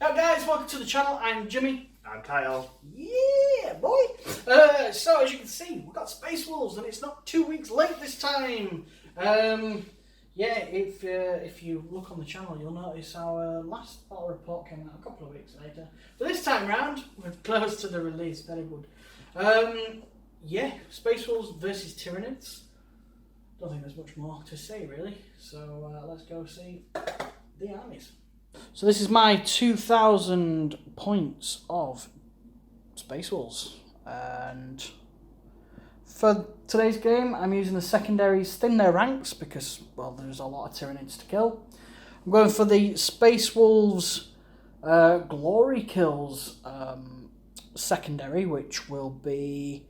Hello guys, welcome to the channel. I'm Jimmy. I'm Kyle. Yeah, boy. So as you can see, we've got Space Wolves, and it's not 2 weeks late this time. Yeah, if you look on the channel, you'll notice our last battle report came out a couple of weeks later. But this time round, we're close to the release. Very good. Yeah, Space Wolves versus Tyranids. Don't think there's much more to say really. So let's go see the armies. So this is my 2,000 points of Space Wolves, and for today's game I'm using the secondaries thin their ranks because, well, there's a lot of Tyranids to kill. I'm going for the Space Wolves Glory Kills secondary, which will be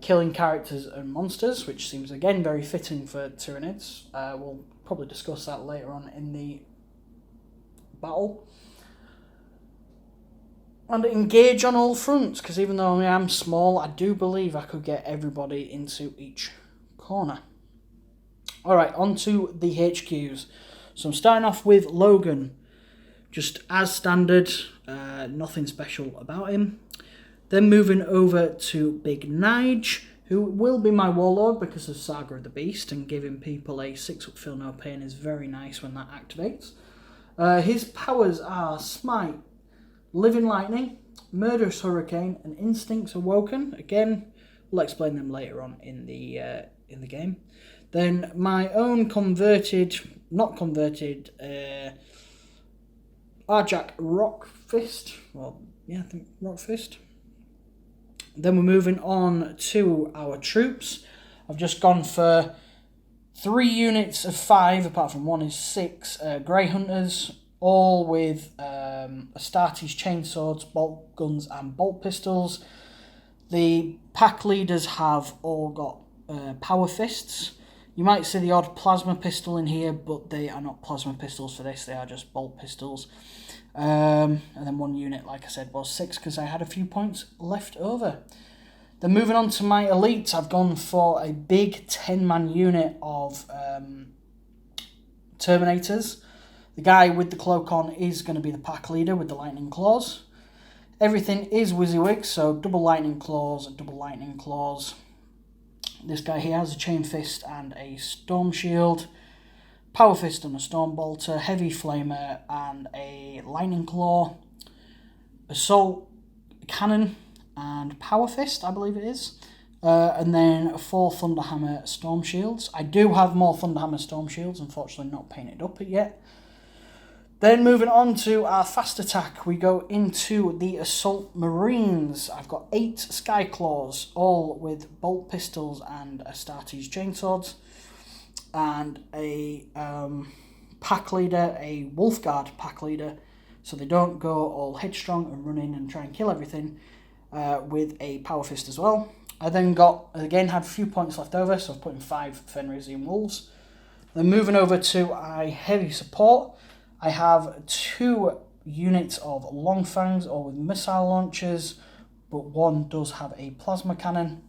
killing characters and monsters, which seems again very fitting for Tyranids. We'll probably discuss that later on in the battle. And engage on all fronts, because even though I am small, I do believe I could get everybody into each corner. Alright, on to the HQs. So I'm starting off with Logan, just as standard, nothing special about him. Then moving over to Big Nige, who will be my Warlord because of Saga of the Beast, and giving people a 6-up feel no pain is very nice when that activates. His powers are Smite, Living Lightning, Murderous Hurricane, and Instincts Awoken. Again, we'll explain them later on in the game. Then my own not converted, Arjak Rock Fist. Well, yeah, I think Rock Fist. Then we're moving on to our troops. I've just gone for 3 units of 5, apart from one is 6 Grey Hunters, all with Astartes chainswords, bolt guns, and bolt pistols. The pack leaders have all got power fists. You might see the odd plasma pistol in here, but they are not plasma pistols for this, they are just bolt pistols. And then one unit, like I said, was 6 because I had a few points left over. Then moving on to my elites, I've gone for a big 10-man unit of Terminators. The guy with the cloak on is going to be the pack leader with the Lightning Claws. Everything is WYSIWYG, so double Lightning Claws and double Lightning Claws. This guy here has a Chain Fist and a Storm Shield, Power Fist and a Storm Bolter, Heavy Flamer and a Lightning Claw, Assault Cannon and Power Fist, I believe it is. And then 4 Thunderhammer Storm Shields. I do have more Thunderhammer Storm Shields, unfortunately not painted up yet. Then moving on to our fast attack, we go into the Assault Marines. I've got 8 Skyclaws, all with bolt pistols and Astartes chainswords. And a pack leader, a Wolfguard pack leader, so they don't go all headstrong and run in and try and kill everything, with a Power Fist as well. I then had a few points left over, so I've put in 5 Fenrisian Wolves. Then moving over to our heavy support, I have 2 units of Long Fangs, all with missile launchers, but one does have a plasma cannon.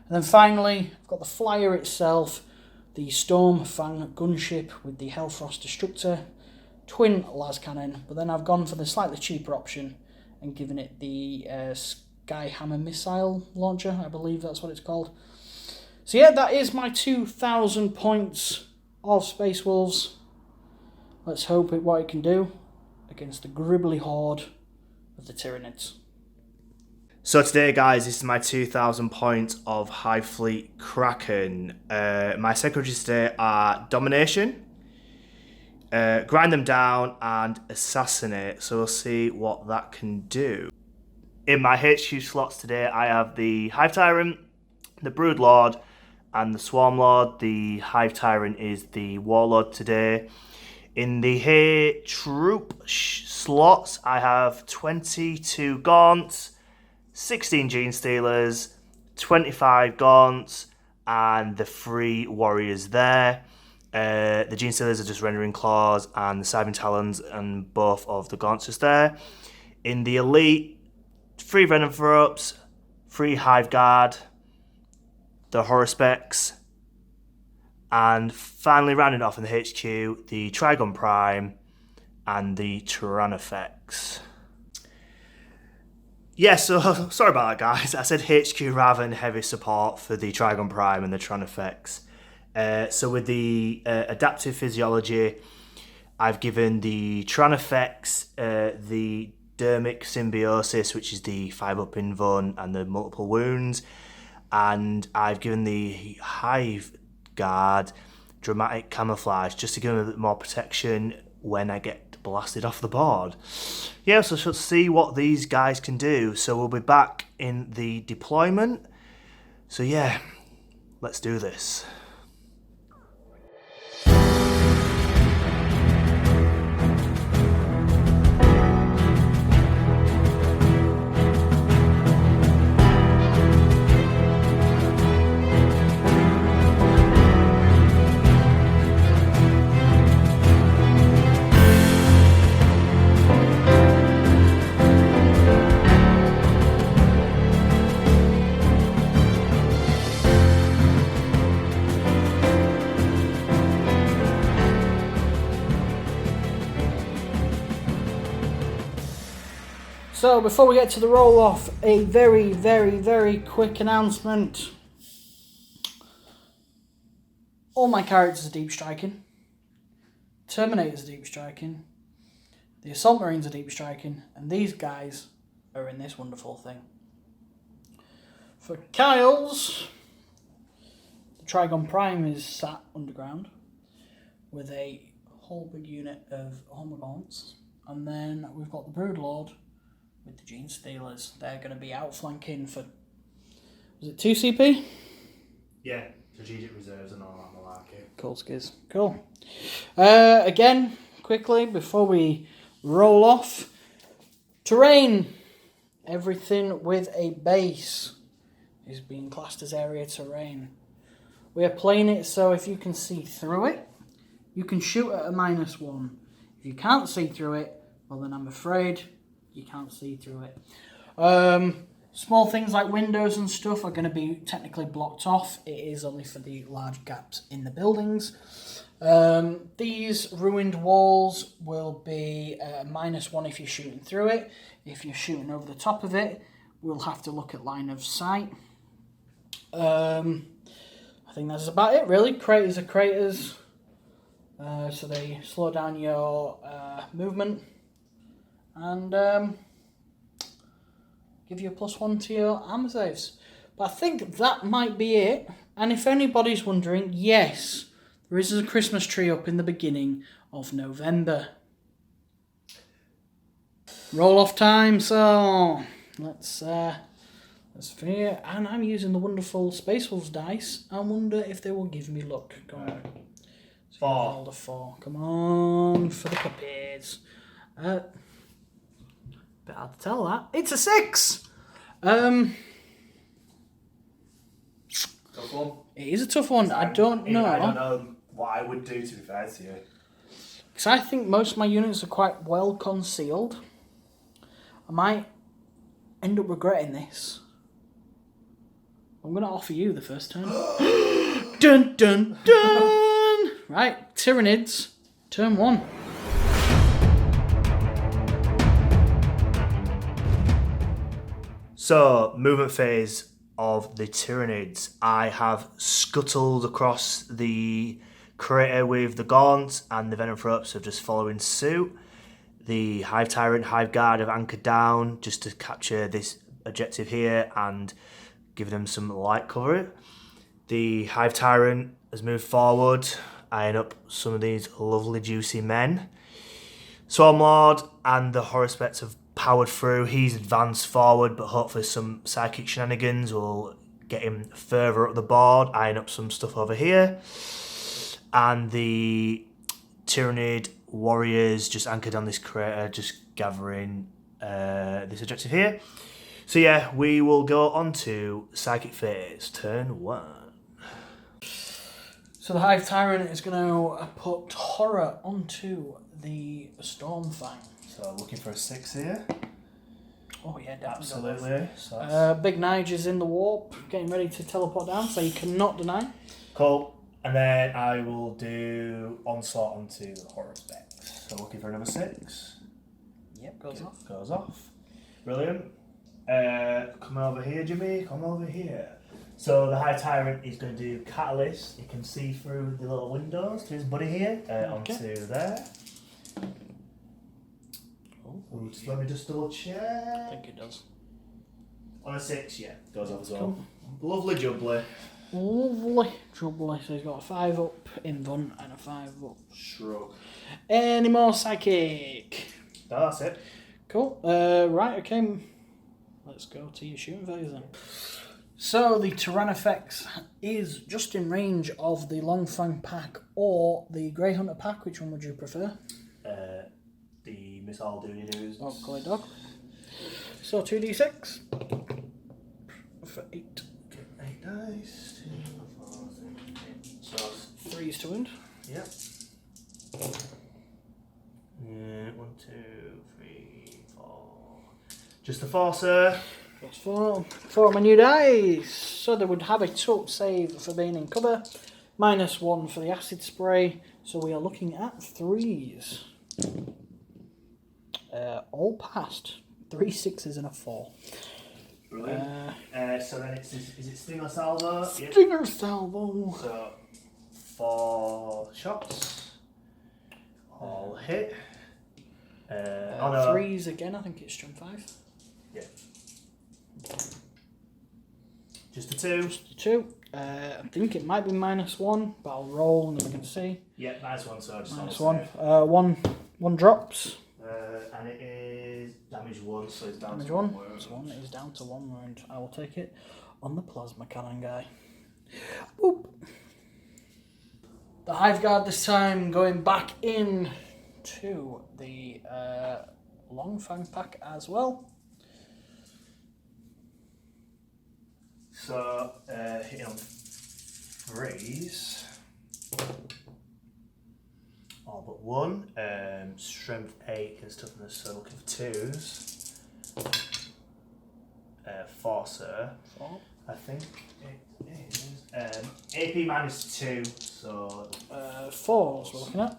And then finally, I've got the flyer itself, the Storm Fang gunship with the Hellfrost Destructor, twin las cannon, but then I've gone for the slightly cheaper option and given it the Skyhammer missile launcher, I believe that's what it's called. So yeah, that is my 2,000 points of Space Wolves. Let's hope what it can do against the gribbly horde of the Tyranids. So today, guys, this is my 2,000 points of Hive Fleet Kraken. My secretaries today are Domination, Grind Them Down, and Assassinate. So we'll see what that can do. In my HQ slots today, I have the Hive Tyrant, the Broodlord, and the Swarmlord. The Hive Tyrant is the Warlord today. In the troop slots, I have 22 Gaunts, 16 genestealers, 25 Gaunts, and the 3 warriors there. The genestealers are just Rending Claws, and the Scything Talons, and both of the Gaunts is there. In the elite, 3 Venom Throps, 3 Hive Guard, the Haruspex, and finally rounding off in the HQ, the Trigon Prime, and the Tyranid. Yeah, so sorry about that, guys. I said HQ rather than heavy support for the Trigon Prime and the Tyranid. So with the adaptive physiology, I've given the Tyranid the dermic symbiosis, which is the 5-up invuln and the multiple wounds, and I've given the Hive guard dramatic camouflage just to give them a bit more protection when I get blasted off the board. Yeah, so let's see what these guys can do. So we'll be back in the deployment. So yeah, let's do this. So before we get to the roll-off, a very, very, very quick announcement. All my characters are deep striking. Terminators are deep striking. The Assault Marines are deep striking. And these guys are in this wonderful thing. For Kyle's, the Trigon Prime is sat underground with a whole big unit of Hormagaunts. And then we've got the Broodlord with the genestealers. They're going to be outflanking for, was it 2 CP? Yeah, strategic reserves and all that malarkey. Cool skiz. Cool. Again, quickly, before we roll off, terrain. Everything with a base is being classed as area terrain. We are playing it so if you can see through it, you can shoot at a -1. If you can't see through it, well then I'm afraid you can't see through it. Small things like windows and stuff are going to be technically blocked off. It is only for the large gaps in the buildings. These ruined walls will be -1 if you're shooting through it. If you're shooting over the top of it, we'll have to look at line of sight. I think that's about it, really. Craters are craters. So they slow down your movement and give you a +1 to your armor saves. But I think that might be it. And if anybody's wondering, yes, there is a Christmas tree up in the beginning of November. Roll off time, so let's figure. And I'm using the wonderful Space Wolves dice. I wonder if they will give me luck. Go on. So 4. rolled a 4. Come on for the puppies. Bit hard to tell that. It's a 6. Tough one. It is a tough one. I don't know. I don't know what I would do, to be fair to you. Because I think most of my units are quite well concealed. I might end up regretting this. I'm going to offer you the first turn. Dun dun dun! Right, Tyranids, turn 1. So, movement phase of the Tyranids. I have scuttled across the crater with the Gaunt, and the Venom Throats are just following suit. The Hive Tyrant, Hive Guard have anchored down just to capture this objective here and give them some light cover. The Hive Tyrant has moved forward, eyeing up some of these lovely juicy men. Swarmlord and the Haruspex have powered through. He's advanced forward, but hopefully some psychic shenanigans will get him further up the board, eyeing up some stuff over here. And the Tyranid warriors just anchored on this crater, just gathering this objective here. So yeah, we will go on to psychic phase, turn 1. So the Hive Tyrant is going to put horror onto the Stormfang. So looking for a 6 here. Oh yeah, definitely. Absolutely. So Big Nige is in the warp, getting ready to teleport down, so you cannot deny. cool. And then I will do Onslaught onto the Horuspex. So looking for another 6. Yep, goes off. Goes off. Brilliant. Come over here, Jimmy. Come over here. So the High Tyrant is going to do Catalyst. He can see through the little windows to his buddy here. Onto there. Ooh, just let me just double check. I think it does. On a 6, yeah. Goes off as well. Cool. Lovely jubbly. Lovely jubbly. So he's got a 5 up invuln and a 5 up. Shrug. Any more psychic? No, that's it. Cool. Right, okay. Let's go to your shooting phase then. So the Tyranid is just in range of the Long Fang pack or the Grey Hunter pack. Which one would you prefer? The missile doody-doos. Oh, Clay Dog. So 2d6 for 8. 8 dice. 2, 4, 6, 8. So 3 to wound. Yep. 1, 2, 3, 4. Just the 4, sir. Plus 4. 4 on my new dice. So they would have a total save for being in cover. -1 for the acid spray. So we are looking at 3s. All passed. 3 6s and a 4. Brilliant. So then is it Stinger Salvo? Stinger Salvo. So 4 shots. All hit. Oh no. 3s again, I think it's strength 5. Yeah. Just a 2. Just a 2. I think it might be -1, but I'll roll and then we can see. Yeah, -1, so just -1. One drops. And it is damage 1, so it's down Damage to 1. 1 wound. So 1 is down to 1 wound. I will take it on the plasma cannon guy. Boop. The Hive Guard this time going back in to the Long Fang pack as well. So, hitting on 3s. All but 1. Strength 8 is toughness, so looking for 2s. 4, sir. 4. I think it is. AP -2, so. 4s we're looking at.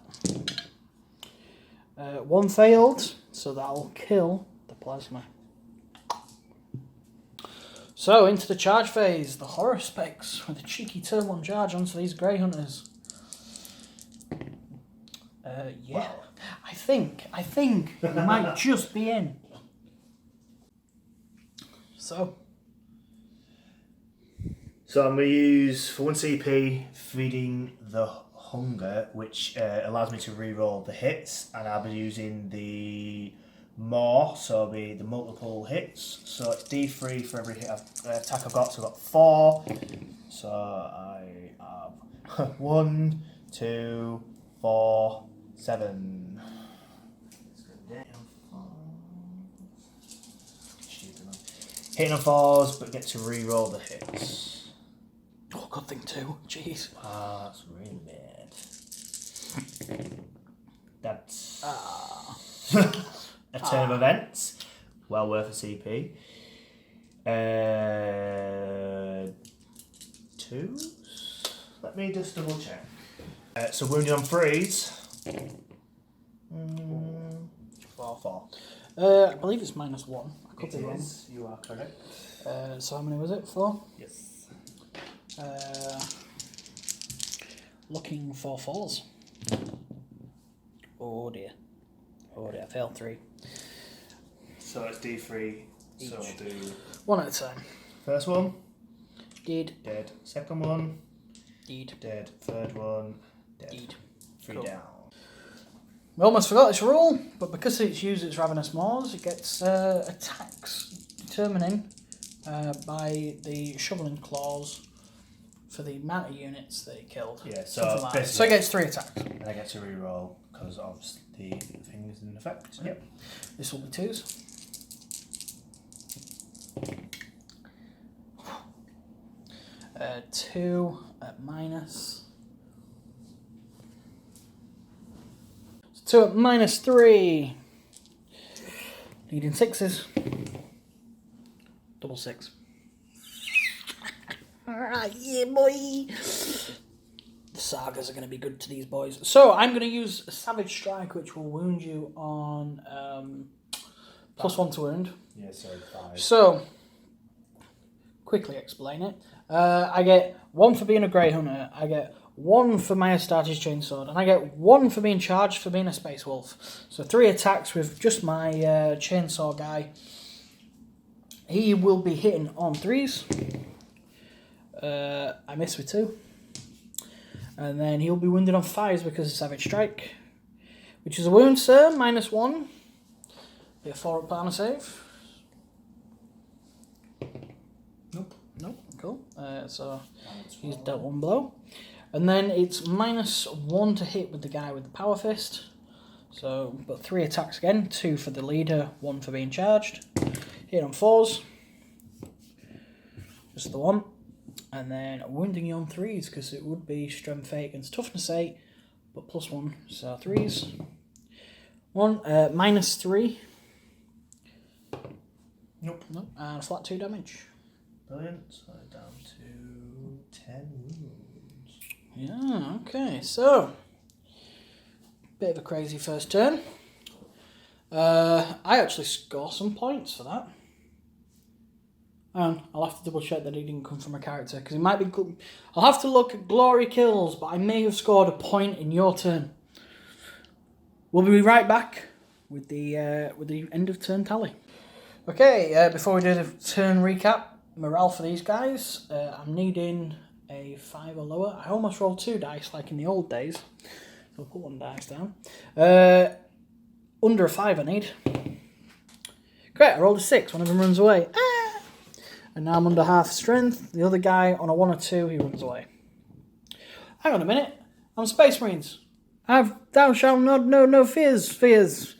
1 failed, so that'll kill the plasma. So, into the charge phase, the Haruspex with a cheeky turn 1 charge onto these Grey Hunters. Yeah, well, I think it might just be in. So I'm going to use, for 1 CP, Feeding the Hunger, which allows me to reroll the hits, and I'll be using the more, so it'll be the multiple hits. So it's D3 for every attack I've got, so I've got 4. So I have 1, 2, 4, 7. Hitting on 4s, but get to re-roll the hits. Oh, good thing too. Jeez. That's really bad. That's a turn of events. Well worth a CP. 2s? Let me just double check. So wounded on 3s. 4. I believe it's -1. I could be wrong. Is. You are correct. So how many was it? 4? Yes. Looking for 4s. Oh dear. I failed 3. So it's D3. Each. So we'll do 1 at a time. first one. Dead. Dead. Second one. Dead. Dead. Third one. Dead. Dead. 3 Cool. down. We almost forgot this rule, but because it's used its Ravenous Maws, it gets attacks determining by the Shoveling Claws for the amount of units that it killed. Yeah, so like that. So it gets 3 attacks. And I get to re-roll because obviously the thing is in effect. Yep. This will be 2s. Two at minus. 2 at -3. Needing 6s. Double 6. Alright, yeah, boy. sagas are going to be good to these boys. So I'm going to use a Savage Strike, which will wound you on +1 to wound. Yeah, so 5. So, quickly explain it. I get 1 for being a Grey Hunter, I get 1 for my Astartes Chainsword, and I get 1 for being charged for being a Space Wolf. So 3 attacks with just my Chainsaw guy. He will be hitting on 3s. I miss with 2. And then he'll be wounded on 5s because of Savage Strike. Which is a wound, sir, -1. Be a 4-up armor save. Nope, cool. So he's dealt 1 blow. And then it's -1 to hit with the guy with the Power Fist. So, but 3 attacks again. 2 for the leader, 1 for being charged. Hit on 4s. Just the 1. And then wounding you on 3s, because it would be Strength 8 against Toughness 8, but +1, so 3s. 1, -3. Nope. And flat 2 damage. Brilliant. So down to 10 wounds. Yeah, okay, so bit of a crazy first turn. I actually score some points for that. I'll have to double check that he didn't come from a character, because it might be good. I'll have to look at glory kills, but I may have scored a point in your turn. We'll be right back with the end of turn tally. Okay, before we do the turn recap, morale for these guys. I'm needing a 5 or lower. I almost rolled 2 dice like in the old days. I'll put 1 dice down. Under a 5 I need. Great, I rolled a 6. One of them runs away. And now I'm under half strength. The other guy on a 1 or 2, he runs away. Hang on a minute. I'm Space Marines. Thou shalt not know no fears. 5.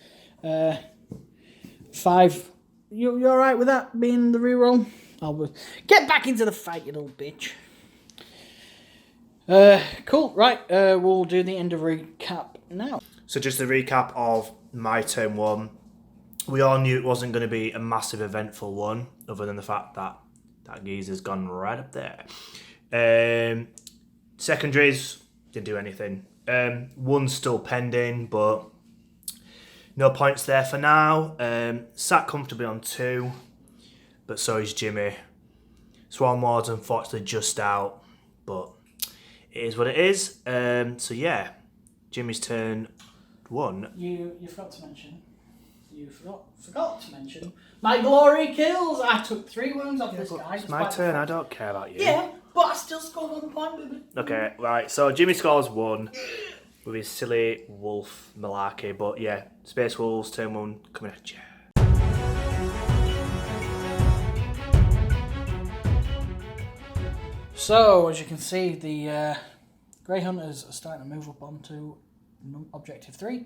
You alright with that being the reroll? I'll get back into the fight, you little bitch. Cool. Right. We'll do the end of recap now. So just a recap of my turn 1. We all knew it wasn't going to be a massive eventful one, other than the fact that that geezer's gone right up there. Secondaries, didn't do anything. 1's still pending, but no points there for now. Sat comfortably on 2, but so is Jimmy. Swarmlord's unfortunately just out, but it is what it is. So yeah, Jimmy's turn 1. You forgot to mention. You forgot to mention my glory kills. I took 3 wounds off this guy. It's my turn. I don't care about you. Yeah, but I still scored 1 point, baby. Okay, right. So Jimmy scores 1 with his silly wolf malarkey. But yeah, Space Wolves turn 1 coming at you. So as you can see, the Grey Hunters are starting to move up onto Objective 3.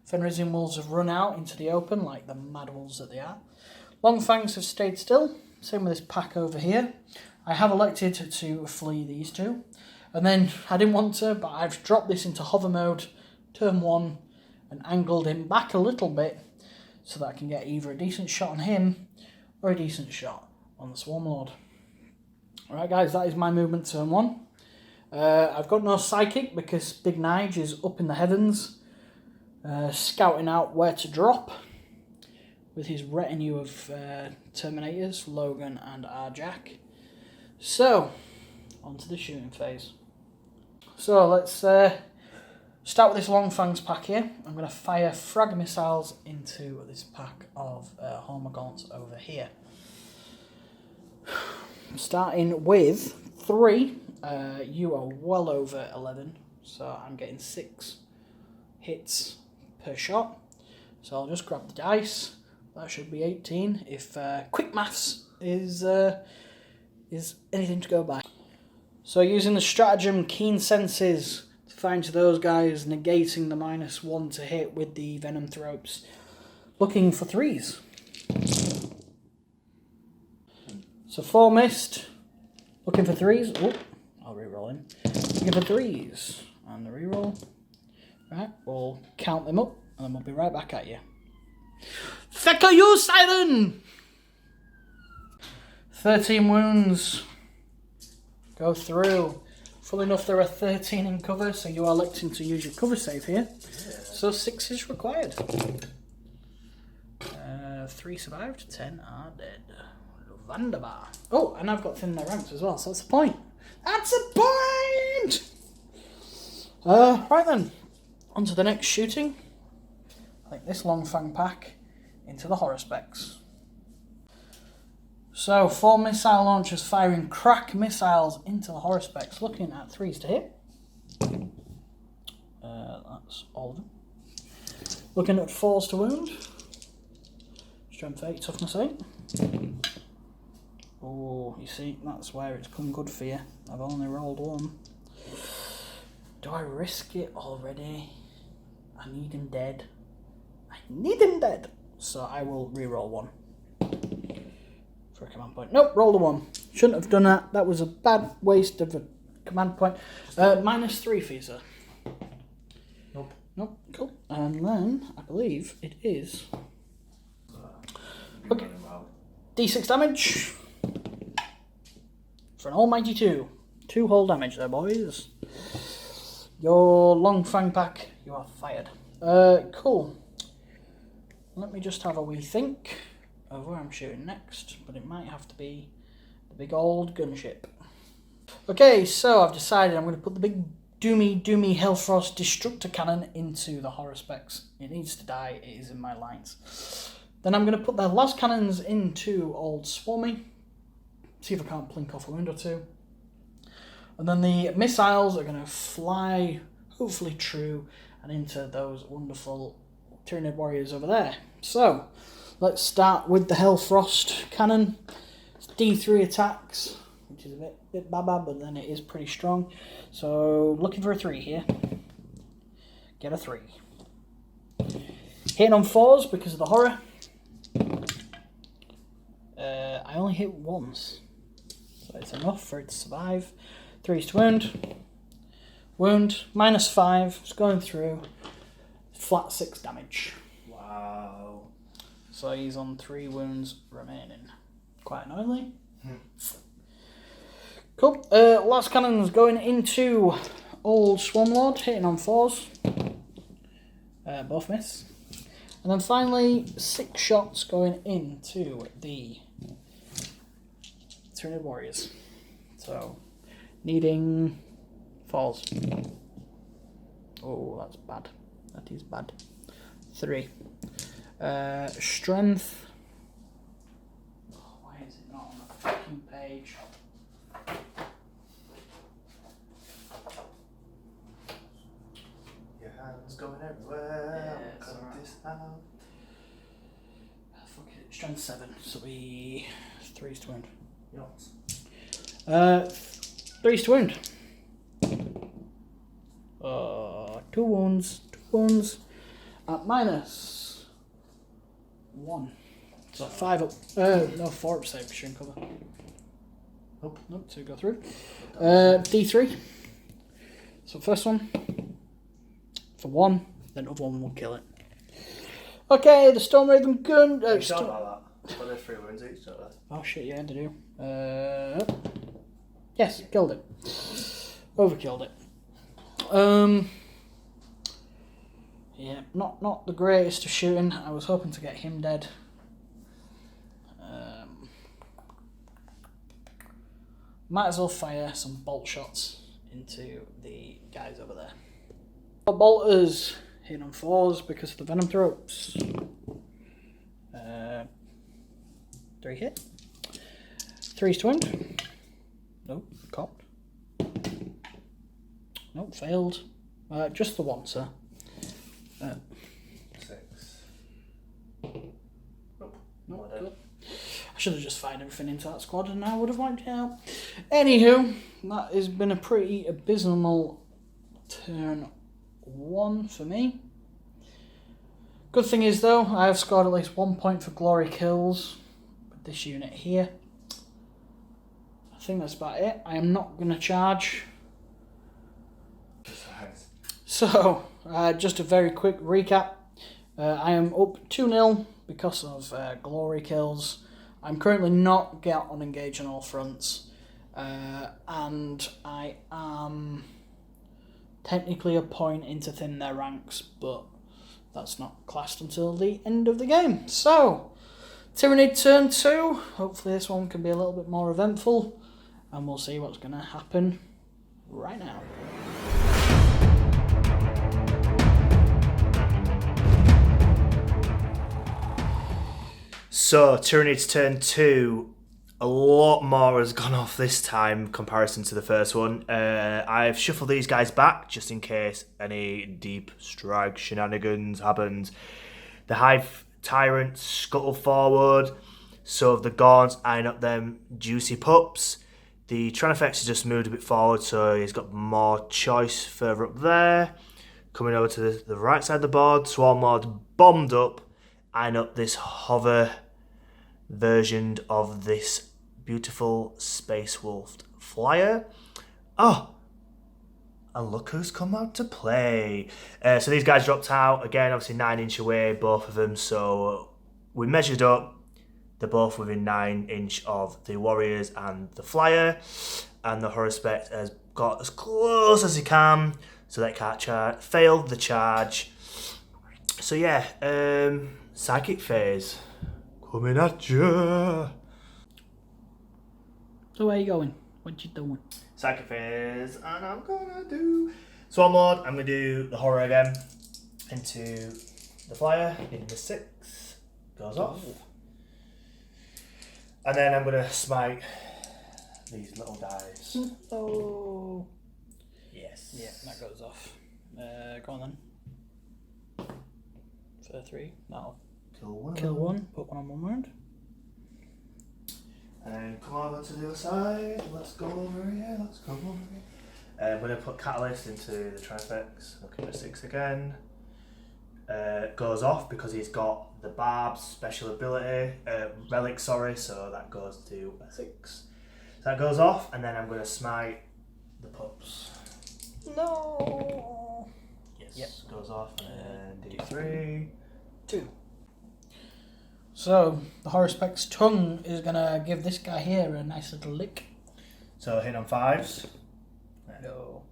Fenrisian wolves have run out into the open like the mad wolves that they are. Longfangs have stayed still, same with this pack over here. I have elected to flee these 2. And then, I didn't want to, but I've dropped this into hover mode, turn 1, and angled him back a little bit so that I can get either a decent shot on him or a decent shot on the Swarmlord. Alright guys, that is my movement turn 1. I've got no Psychic because Big Nige is up in the heavens, scouting out where to drop with his retinue of Terminators, Logan and Arjack. So, on to the shooting phase. So let's start with this Longfangs pack here. I'm going to fire frag missiles into this pack of Hormagaunts over here. Starting with 3. You are well over 11, so I'm getting 6 hits per shot. So I'll just grab the dice. That should be 18 if quick maths is anything to go by. So using the stratagem Keen Senses to find those guys, negating the -1 to hit with the Venom Thropes. Looking for 3s. So 4 missed. Looking for 3s. Oh, I'll reroll him. Looking for 3s. And the reroll. Right, we'll count them up and then we'll be right back at you. Fecker you, Siren! 13 wounds. Go through. Full enough, there are 13 in cover, so you are electing to use your cover save here. Yeah. So 6 is required. 3 survived, 10 are dead. Wunderbar. Oh, and I've got thin their ranks as well, so that's a point. That's a point! Right then, on to the next shooting. I think this long fang pack into the Haruspex. So, 4 missile launchers firing crack missiles into the Haruspex, looking at 3s to hit. That's all of them. Looking at 4s to wound. Strength 8, toughness 8. Oh, you see, that's where it's come good for you. I've only rolled 1. Do I risk it already? I need him dead. I need him dead! So I will re-roll 1. For a command point. Nope, rolled a 1. Shouldn't have done that. That was a bad waste of a command point. -3 for you, sir. Nope. Nope, cool. And then, I believe it is... Okay. D6 damage. For an almighty 2. 2 whole damage there, boys. Your long fang pack, you are fired. Cool. Let me just have a wee think of where I'm shooting next, but it might have to be the big old gunship. Okay, so I've decided I'm going to put the big doomy Hellfrost Destructor Cannon into the Haruspex. It needs to die, it is in my lines. Then I'm going to put the last cannons into old Swarmy. See if I can't plink off a wound or 2. And then the missiles are going to fly, hopefully true, and into those wonderful Tyranid warriors over there. So, let's start with the Hellfrost Cannon. It's D3 attacks, which is a bit baba, but then it is pretty strong. So, looking for a 3 here. Get a 3. Hitting on 4s because of the horror. I only hit once, so it's enough for it to survive. 3s to wound. Wound, -5, it's going through. Flat 6 damage. Wow. So he's on 3 wounds remaining. Quite annoyingly. Cool. Last cannon's going into old Swarmlord, hitting on 4s. Both miss. And then finally, 6 shots going into the Tyranid warriors. So, needing 4s. Oh, that's bad. That is bad. 3. Strength. Oh, why is it not on the fucking page? Your hands going everywhere. Yeah, it's Cut alright. this out. Fuck it. Strength 7. So we 3s to wound. Yours. 3s to wound. 2 wounds. 2 wounds. At -1. So 5 up. No, 4 up save, shrink cover. Nope, 2 go through. D3. So first one. For 1, then other one will kill it. Okay, the Storm Raven gun. You don't like that. But they're 3 wounds each, don't they? Oh shit, yeah, I do. Yes, killed it. Overkilled it. Yeah, not the greatest of shooting. I was hoping to get him dead. Might as well fire some bolt shots into the guys over there. Bolters hitting on 4s because of the venom throats. 3 hit. 3s to wound. Nope, cocked. Nope, failed. Just the 1, sir. 6. Nope, good. I should have just fired everything into that squad and I would have wiped it out. Anywho, that has been a pretty abysmal turn 1 for me. Good thing is though, I have scored at least 1 point for glory kills with this unit here. I think that's about it. I am not going to charge. So, just a very quick recap. I am up 2-0 because of glory kills. I'm currently not get on engage on all fronts. and I am technically a point into thin their ranks, but that's not classed until the end of the game. So, Tyranid turn 2. Hopefully this one can be a little bit more eventful, and we'll see what's going to happen right now. So, Tyranid's turn 2. A lot more has gone off this time in comparison to the first one. I've shuffled these guys back just in case any deep strike shenanigans happens. The Hive Tyrant scuttle forward. So have the Gaunts eyeing up them juicy pups. The Tyranids has just moved a bit forward, so he's got more choice further up there. Coming over to the right side of the board, Swarmlord bombed up, eyeing up this hover version of this beautiful Space Wolf flyer. Oh, and look who's come out to play. So these guys dropped out, again, obviously 9 inch away, both of them. So we measured up, they're both within 9 inch of the Warriors and the flyer. And the Haruspex has got as close as he can, so they can't charge. Failed the charge. So yeah, Psychic Phase. Coming at you. So where are you going? What you doing? Psychic Phase, and I'm gonna do Swarmlord. I'm gonna do the horror again into the flyer. In the 6 goes off, and then I'm gonna smite these little dice. Oh, Yes. yeah, that goes off. Go on then. For 3, that'll kill one. Put one on one wound. And then come over to the other side. Let's go over here. I'm going to put Catalyst into the Trifex. Looking at 6 again. Goes off because he's got the Barb's special ability. Relic, sorry. So that goes to a 6. So that goes off. And then I'm going to smite the pups. No. Yes. Yep. Goes off. And then D3. 2. So, the Haruspex tongue is going to give this guy here a nice little lick. So, hit on 5s. No.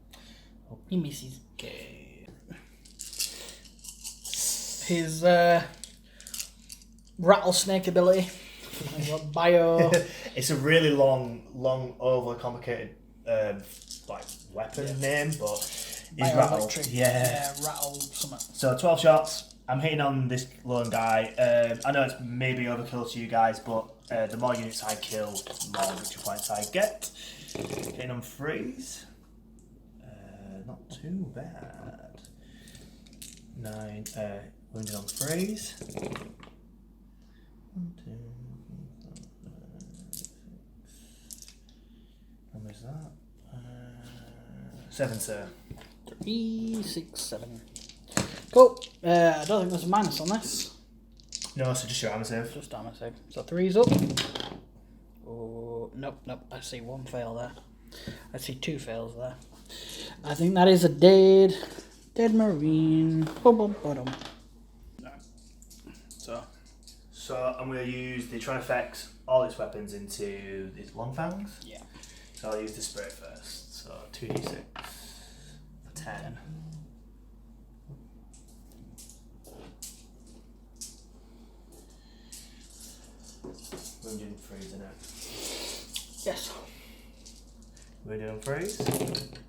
Oh, he misses. Okay. His rattlesnake ability. Bio. It's a really long, overly complicated weapon name, but he's rattle. Yeah, rattle something. So 12 shots. I'm hitting on this lone guy. I know it's maybe overkill to you guys, but the more units I kill, the more victory points I get. Hitting on 3s. Not too bad. 9. Wounded on 3s. 1, 2, 6. How much is that? 7, sir. 3, 6, 7. Cool. I don't think there's a minus on this. No, so just your armor save. Just armor save. So 3's up. Oh, nope. I see 1 fail there. I see 2 fails there. I think that is a dead marine. So I'm going to use the Trifex, all its weapons into these long fangs. Yeah. So I'll use the spray first. So 2d6 for 10. Wounded on 3s, isn't it? Yes. Wounded on 3s.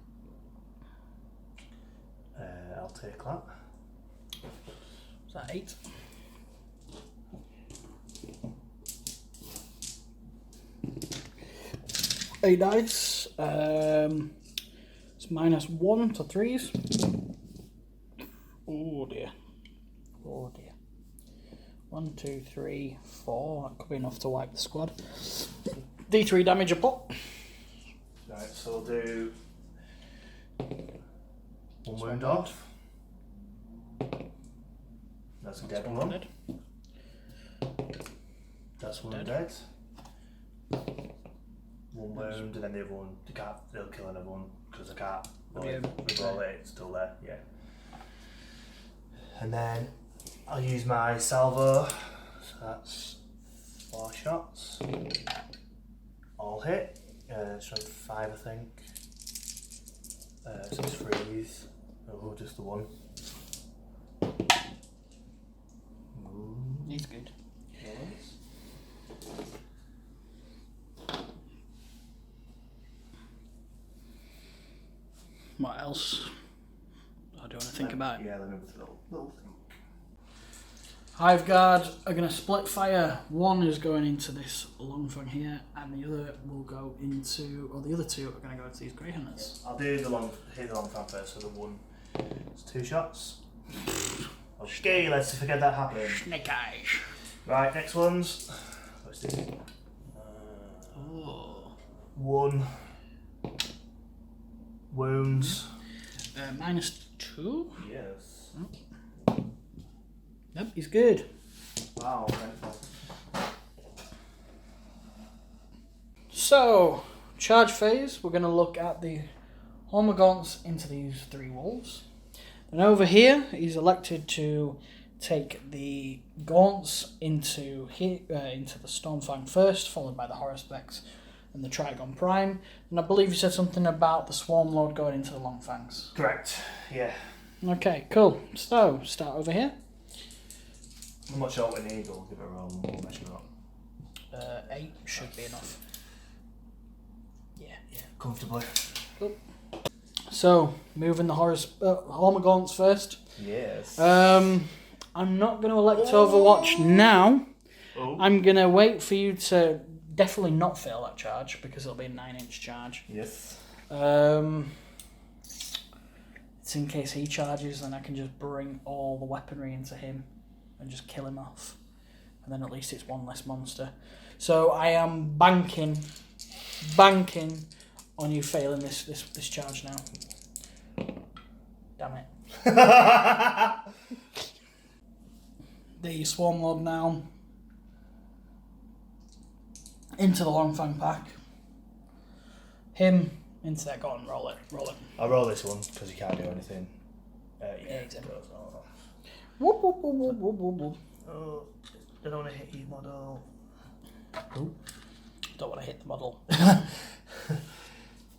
I'll take that. Is that 8? Eight dice. It's -1 to 3s. Oh dear. 1, 2, 3, 4. That could be enough to wipe the squad. D3 damage a pop. Right, so we'll do 1 wound off. That's a dead one. Dead. That's 1 dead. 1 wound, and then the other one, they'll kill another one because they can't. Roll it, it's still there, yeah. And then I'll use my salvo, so that's 4 shots. All hit. strength 5, I think. So it's freeze. Oh, just the one. He's good. What else? I do want to think about it. Yeah, let me have a little thing. Hive Guard are going to split fire. One is going into this long thing here, and the other will go into, or the other two are going to go into these Grey Hunters. I'll do the long fan first, so the one. It's 2 shots. Okay, let's forget that happened. Snake Eyes. Right, next ones. Let's do 1 wounds. -2? Yes. Oh. Yep, he's good. Wow, thankful. So, charge phase, we're going to look at the Hormagaunts into these 3 wolves. And over here, he's elected to take the Gaunts into the Stormfang first, followed by the Haruspex and the Trigon Prime. And I believe you said something about the Swarmlord going into the Longfangs. Correct, yeah. Okay, cool. So, start over here. I'm not sure what we need, but we'll give it a roll and we'll measure up. 8 should be enough. Yeah. Comfortably. Cool. So, moving the Hormagaunts first. Yes. I'm not going to elect Overwatch now. Oh. I'm going to wait for you to definitely not fail that charge, because it'll be a 9-inch charge. Yes. It's in case he charges, then I can just bring all the weaponry into him and just kill him off. And then at least it's one less monster. So I am banking on you failing this charge now. Damn it. The Swarmlord now into the Longfang pack. Him into that. Go on, roll it. I'll roll this one because he can't do anything. Yeah, exactly. Oh. Whoop, whoop, whoop, whoop, whoop, whoop, whoop. Oh, I don't want to hit you, model. Ooh. Don't want to hit the model.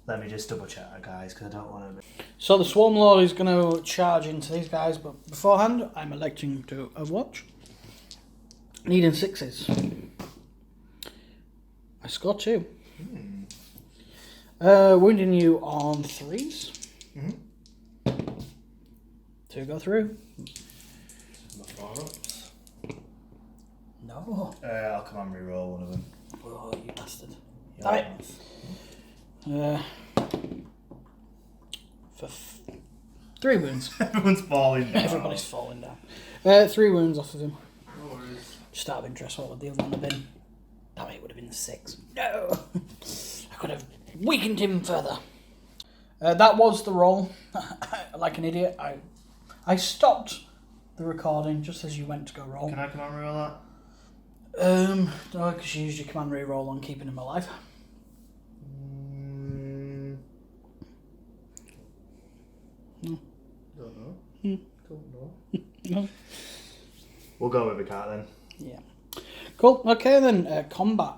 Let me just double check that, guys, because I don't want to. So the Swarmlord is going to charge into these guys, but beforehand, I'm electing to Overwatch. Needing 6s. I scored 2. Wounding you on 3s. 2 go through. No. I'll come and reroll one of them. Oh, you bastard. Yeah, Damn it. For 3 wounds. Everyone's falling down. Everybody's falling down. 3 wounds off of him. No worries. Just out of interest, what would the other one have been? Damn it, would have been 6. No! I could have weakened him further. That was the roll. Like an idiot, I stopped the recording just as you went to go roll. Can I come and reroll that? No, because you used your command reroll on keeping him alive. Don't know. Don't know. No. We'll go with the cat then. Yeah. Cool. Okay then. Combat.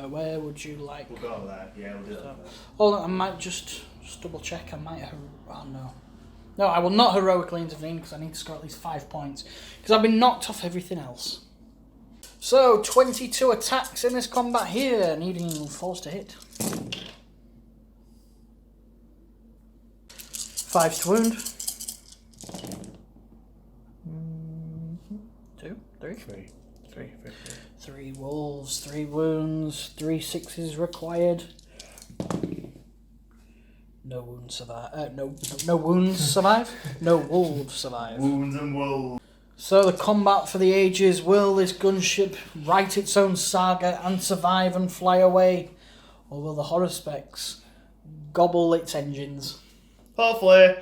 Where would you like? We'll go with that. Yeah, we'll do that. Hold on, I might just double check. I might. Oh no. No, I will not heroically intervene because I need to score at least 5 points because I've been knocked off everything else. So 22 attacks in this combat here, needing force to hit. 5 to wound. 2, 3. 3 wolves, 3 wounds, 3 6s required. No wounds survive. No wounds survive. No wolves survive. Wounds and wolves. So the combat for the ages. Will this gunship write its own saga and survive and fly away, or will the Haruspex gobble its engines? Hopefully.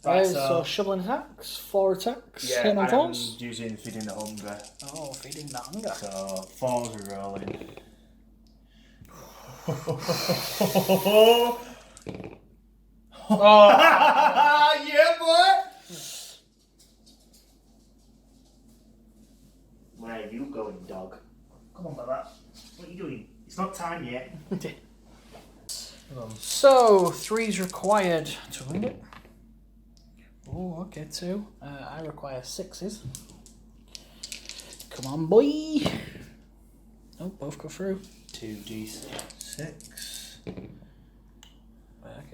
Right, so shoveling attacks, 4 attacks, yeah, hitting on and 4s. I'm using feeding the hunger. Oh, feeding the hunger. So 4s are rolling. Oh. Yeah, boy. Where are you going, dog? Come on, Baba. What are you doing? It's not time yet. So, 3's required to win it. Oh, okay, 2. I require 6's. Come on, boy. Oh, both go through. 2d6. Okay,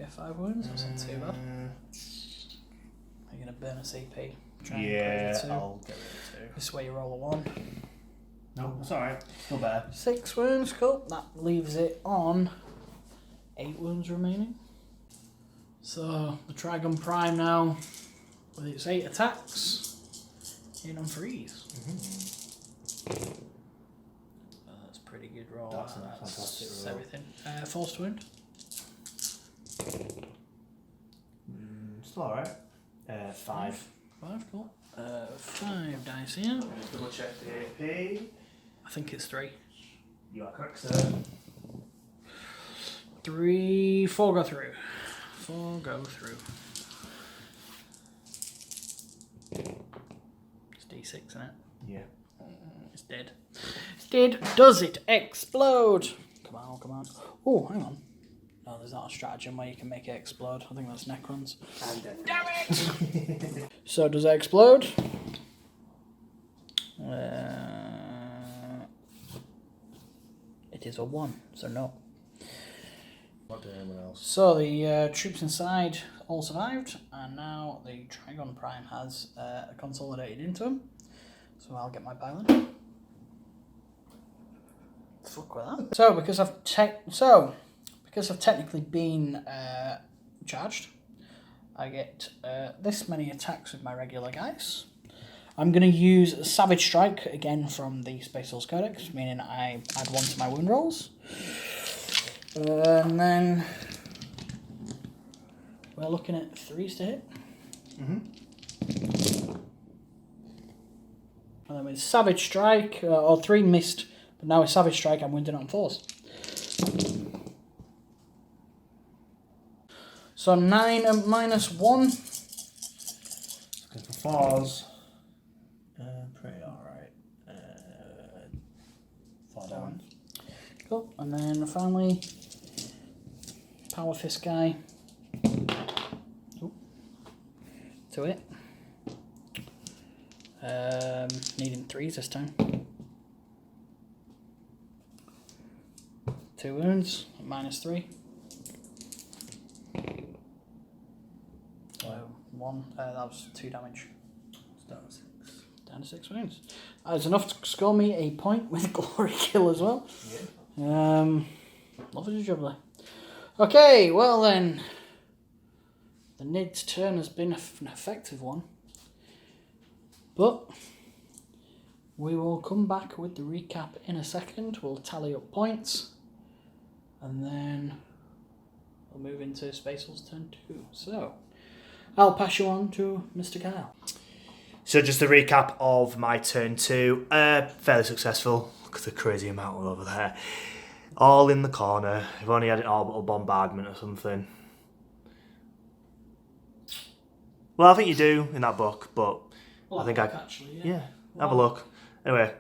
5 wounds. That's not too bad. Are you going to burn a CP? Yeah, I'll get rid of 2. This way you roll a 1. No, that's alright. Still better. 6 wounds, cool. That leaves it on 8 wounds remaining. So, the Trigon Prime now, with its 8 attacks, in on 3s. That's a pretty good roll. That's a fantastic roll. Everything. Forced wound. Still alright. 5. 5, cool. 5 dice here. Just double check the AP. I think it's 3. You are correct, sir. 3, 4 go through. 4 go through. It's D6, isn't it? Yeah. It's dead. It's dead. Does it explode? Come on, come on. Oh, hang on. No, there's not a stratagem where you can make it explode. I think that's Necrons. I'm dead. Damn it! So, does it explode? It is a 1, so no. Not doing anyone else. So, the troops inside all survived, and now the Trigon Prime has consolidated into him. So, I'll get my pilot. Fuck with that. So, because I've technically been charged, I get this many attacks with my regular guys. I'm going to use Savage Strike again from the Space Wolves Codex, meaning I add 1 to my wound rolls. And then we're looking at 3s to hit. And then with Savage Strike, or 3 missed, but now with Savage Strike I'm wounded on 4s. So 9 and minus 1. Looking for 4s. Pretty alright. 4 down. Cool. And then finally, Power Fist guy. Ooh. To it. Needing 3s this time. 2 wounds, minus 3. 1, that was 2 damage. Down to 6. Down to 6 wounds. That's enough to score me a point with Glory Kill as well. Yeah. Lovely jubbly. Okay, well then. The Nid's turn has been an effective one. But we will come back with the recap in a second. We'll tally up points. And then we'll move into Space Wolves turn 2. So I'll pass you on to Mr. Kyle. So just a recap of my turn 2. Fairly successful. Look at the crazy amount over there. All in the corner. I've only had an orbital bombardment or something. Well, I think you do in that book, but Well, I think actually, yeah, have a look. Anyway,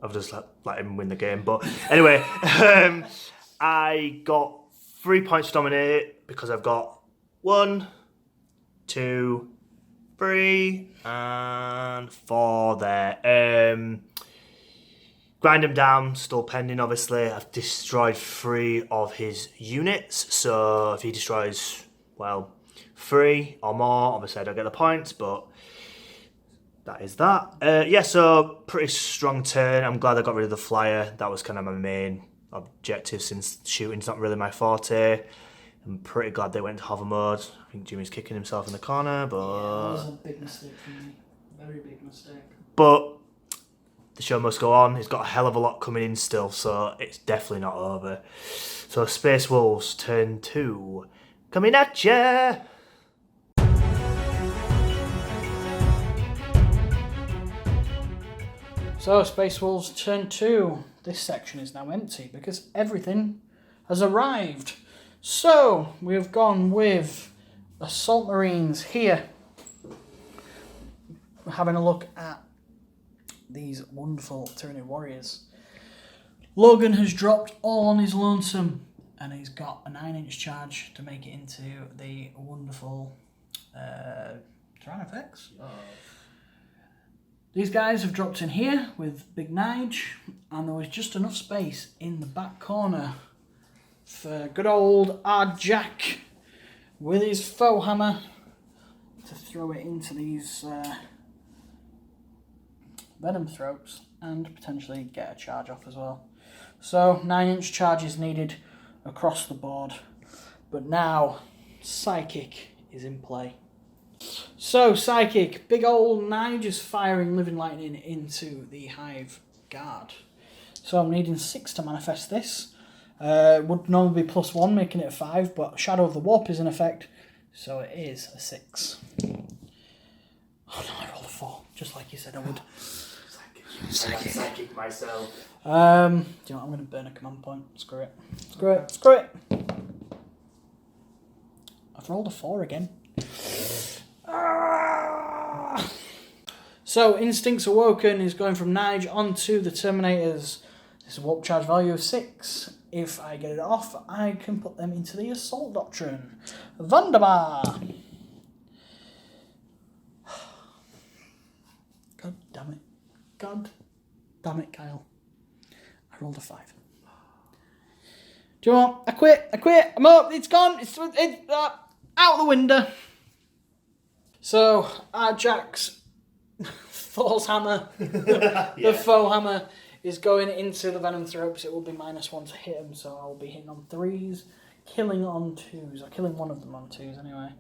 I've just let him win the game. But anyway, I got 3 points to dominate because I've got 1, 2, 3, and 4 there. Grind him down, still pending obviously. I've destroyed 3 of his units, so if he destroys, well, 3 or more, obviously I don't get the points, but that is that. Yeah, so pretty strong turn. I'm glad I got rid of the flyer. That was kind of my main objective since shooting's not really my forte. I'm pretty glad they went to hover mode. I think Jimmy's kicking himself in the corner, but... Yeah, that was a big mistake for me. Very big mistake. But the show must go on. He's got a hell of a lot coming in still, so it's definitely not over. So Space Wolves turn 2. Coming at ya! So Space Wolves turn 2. This section is now empty because everything has arrived. So we've gone with Assault Marines here. We're having a look at these wonderful Tyranid warriors. Logan has dropped all on his lonesome and he's got a 9-inch charge to make it into the wonderful Haruspex. Oh. These guys have dropped in here with Big Nige, and there was just enough space in the back corner for good old Jack with his faux hammer to throw it into these venom throats and potentially get a charge off as well. So 9-inch charge is needed across the board, but now Psychic is in play. So Psychic, big old Nige is firing Living Lightning into the Hive guard. So I'm needing 6 to manifest this. Would normally be +1, making it a 5, but Shadow of the Warp is in effect, so it is a 6. Oh no, I rolled a 4, just like you said I would. Psychic. Psychic myself. Do you know what, I'm going to burn a command point. Screw it. Screw it. Screw it. I've rolled a 4 again. So Instincts Awoken is going from Nige onto the Terminators. This is a warp charge value of 6. If I get it off, I can put them into the Assault Doctrine. Wunderbar! God damn it. God damn it, Kyle. I rolled a 5. Do you know what? I quit. I'm up. It's gone. It's out the window. So, Jack's Thor's hammer, the faux hammer, is going into the Venom Thropes. It will be -1 to hit him, so I'll be hitting on 3s, killing on 2s, or killing one of them on 2s anyway.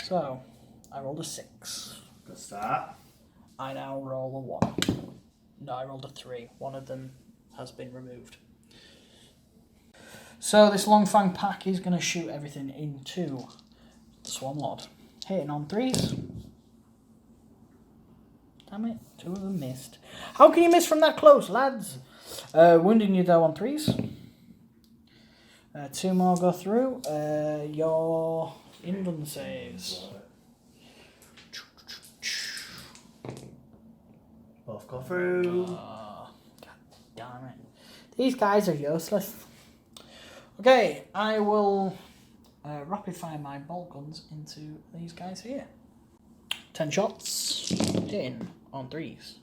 So, I rolled a 6. Good start. I now roll a 1. No, I rolled a 3. One of them has been removed. So this Long Fang pack is going to shoot everything into the Swarmlord. Hitting on 3s. Damn it, 2 of them missed. How can you miss from that close, lads? Wounding you though on 3s. 2 more go through. Your Inland saves. Both go through. God damn it. These guys are useless. Okay, I will rapid fire my bolt guns into these guys here. 10 shots. Hitting on 3s.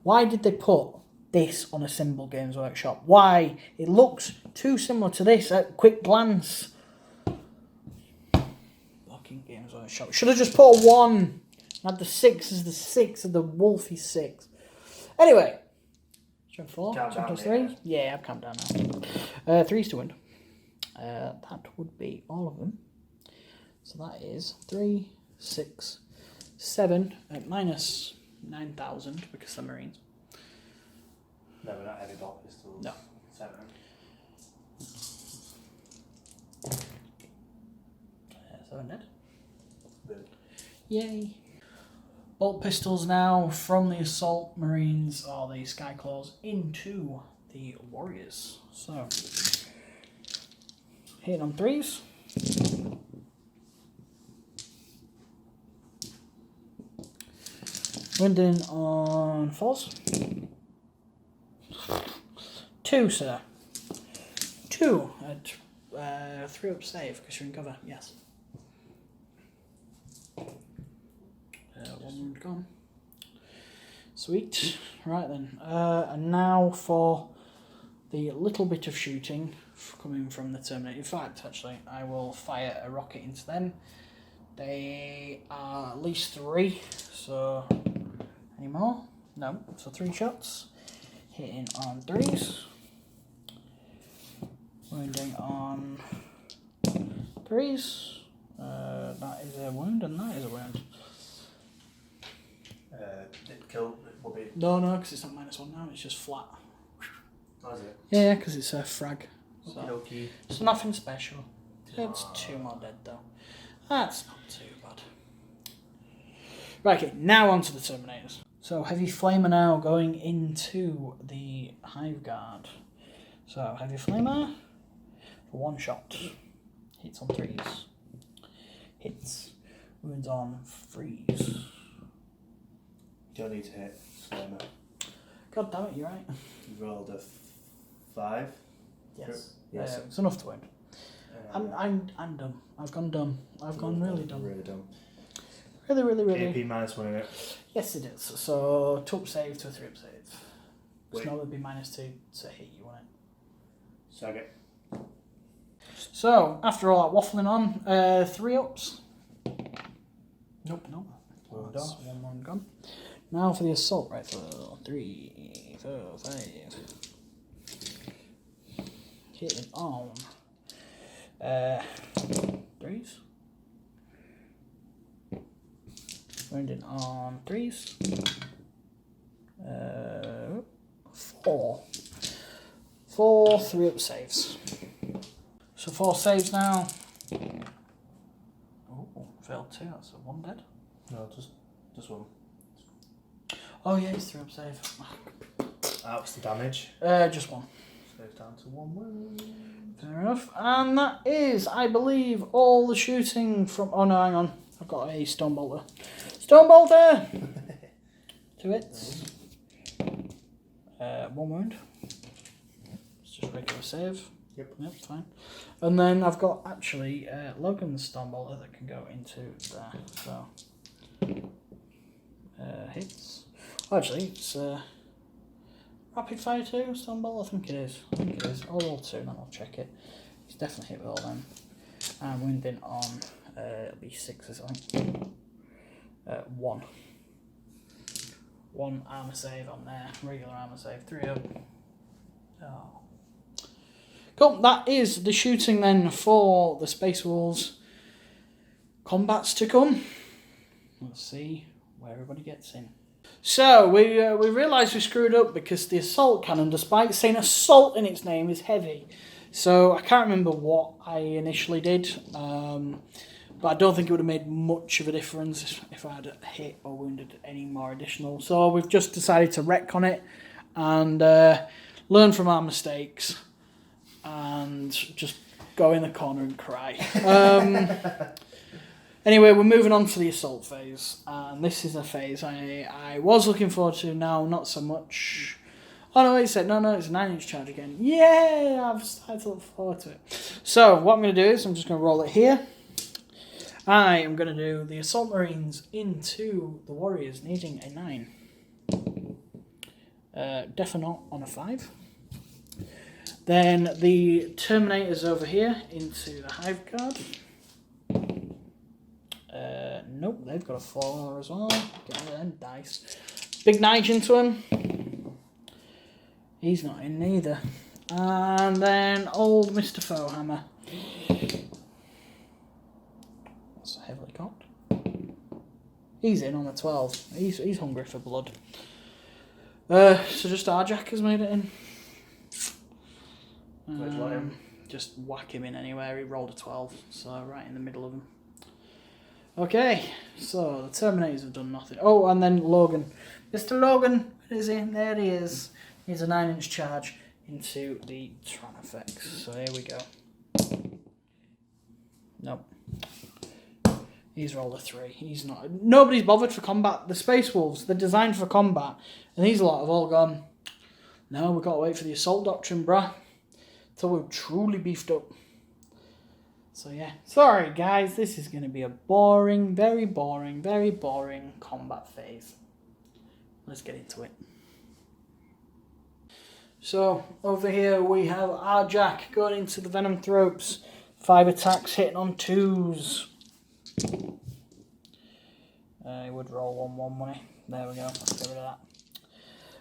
Why did they put this on a symbol Games Workshop? Why? It looks too similar to this at quick glance. Fucking Games Workshop. Should have just put a 1. Had the 6 as the 6 of the Wolfie 6. Anyway. 4. 3. Yeah, I've calmed down now. 3s to win. That would be all of them. So that is 3, 6, 7 at -9,000 because they're Marines. No, we're not heavy bolt pistols. No. 7. 7 dead. Good. Yay. Bolt pistols now from the Assault Marines or the Skyclaws into the Warriors. So, hitting on 3s. Wounding on 4s. 2, sir. 2 at 3 up save because you're in cover. Yes. 1 wound gone. Sweet. Right then. And now for the little bit of shooting coming from the Terminator. In fact, actually, I will fire a rocket into them. They are at least 3. So, any more? No. So 3 shots. Hitting on 3s. Wounding on 3s. That is a wound and that is a wound. It killed. It will be. No, because it's not -1 now, it's just flat. What is it? Yeah, because it's a frag. So Okay. it's nothing special. It's 2 more dead though. That's not too bad. Right, okay, now on to the Terminators. So Heavy Flamer now going into the Hive Guard. So Heavy Flamer for 1 shot. Hits on 3s. Hits. Wounds on 3s. You don't need to hit Slammer. God damn it, you're right. You rolled a 5. Yes. Yes. It's enough to win. I'm done. I've gone dumb. I've gone really dumb. Really dumb. Really. AP -1 in it. Yes, it is. So 2 up save to a 3 up save. It's Wait. not going to be -2 to hit you on it. Sag it. So after all that waffling on, 3 ups. Nope. Well That's done. one gone. Now for the assault rifle. 3, 4, 5. Hitting on 3s. Wounding on 3s. 4. 4 3 up saves. So 4 saves now. Oh, failed 2. That's a 1 dead. No, just 1. Oh yeah, it's 3 up save. That's the damage. Just 1. So it's down to 1 wound. Fair enough. And that is, I believe, all the shooting from... Oh no, hang on. I've got a Stone Bolter. Stone Bolter! 2 hits. 1 wound. It's just regular save. Yep, fine. And then I've got actually Logan's Stone Bolter that can go into there. So hits. Oh, actually, it's rapid fire 2 Stone Bolter. I think it is. I'll roll 2 and then I'll check it. He's definitely hit with all them. And wounding on it'll be 6s, I think. 1. 1 armor save on there. Regular armor save. 3 up. Oh. Cool, that is the shooting then for the Space Wolves. Combats to come. Let's see where everybody gets in. So, we realised we screwed up because the assault cannon, despite saying assault in its name, is heavy. So, I can't remember what I initially did, but I don't think it would have made much of a difference if I had hit or wounded any more additional. So, we've just decided to retcon it and learn from our mistakes. And just go in the corner and cry. Anyway, we're moving on to the assault phase. And this is a phase I was looking forward to, now not so much. Oh no, wait a sec. No, it's a 9-inch charge again. Yeah, I've started to look forward to it. So, what I'm going to do is I'm just going to roll it here. I am going to do the Assault Marines into the Warriors needing a 9. Definitely on a 5. Then the Terminators over here into the Hive Guard. Nope, they've got a 4 as well. Get rid of them dice. Big Nige into him. He's not in neither. And then old Mr. Foehammer. That's heavily cocked. He's in on a 12. He's hungry for blood. So just Arjack has made it in. Just whack him in anywhere. He rolled a 12, so right in the middle of him. Okay, so the Terminators have done nothing. Oh, and then Logan. Mr. Logan, where is he? There he is. He's a 9-inch charge into the Tranafex. So here we go. Nope. He's rolled a 3. He's not. Nobody's bothered for combat. The Space Wolves, they're designed for combat, and these lot have all gone. No, we've got to wait for the Assault Doctrine, bruh. Till we've truly beefed up. So yeah, sorry guys, this is going to be a boring, very boring combat phase. Let's get into it. So, over here we have Arjack going into the Venom Thropes. 5 attacks hitting on 2s. He would roll 1-1 money. There we go, let's get rid of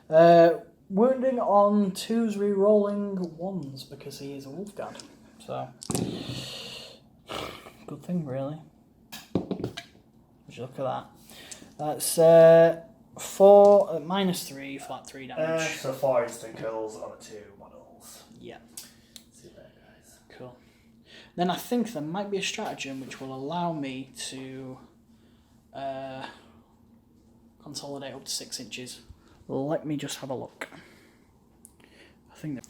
that. Wounding on 2s, re-rolling 1s because he is a Wolf Guard. So, good thing really. Would you look at that? That's 4 -3, flat 3 damage. So 4 instant kills on the 2 models. Yeah. See you there, guys. Cool. Then I think there might be a stratagem which will allow me to consolidate up to 6 inches. Let me just have a look. I think that.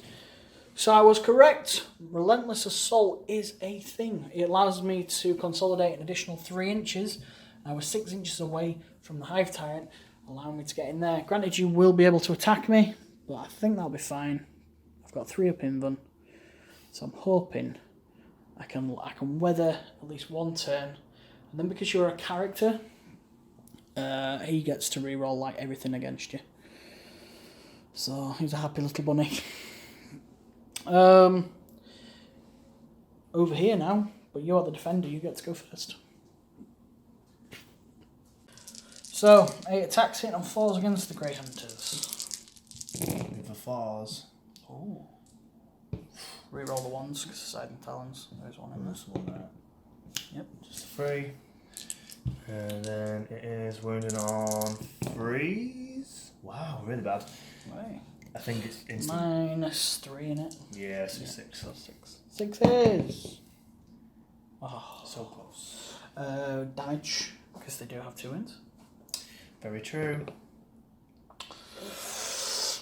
So I was correct. Relentless Assault is a thing. It allows me to consolidate an additional 3 inches. I was 6 inches away from the Hive Tyrant, allowing me to get in there. Granted, you will be able to attack me, but I think that'll be fine. I I've got 3 up in Invuln, so I'm hoping I can weather at least one turn, and then because you're a character, he gets to reroll like everything against you. So he's a happy little bunny. Over here now, but you're the defender, you get to go first. So, 8 attacks hitting on 4s against the Grey Hunters. For 4s. Oh. Reroll the 1s because Scything Talons. There's one in this one there. Yep. Just 3. And then it is wounding on 3s. Wow, really bad. Right. I think it's instant. -3 in it. Yeah, so Yeah. 6. So 6. 6s! Oh. So close. Damage, because they do have 2 wins. Very true.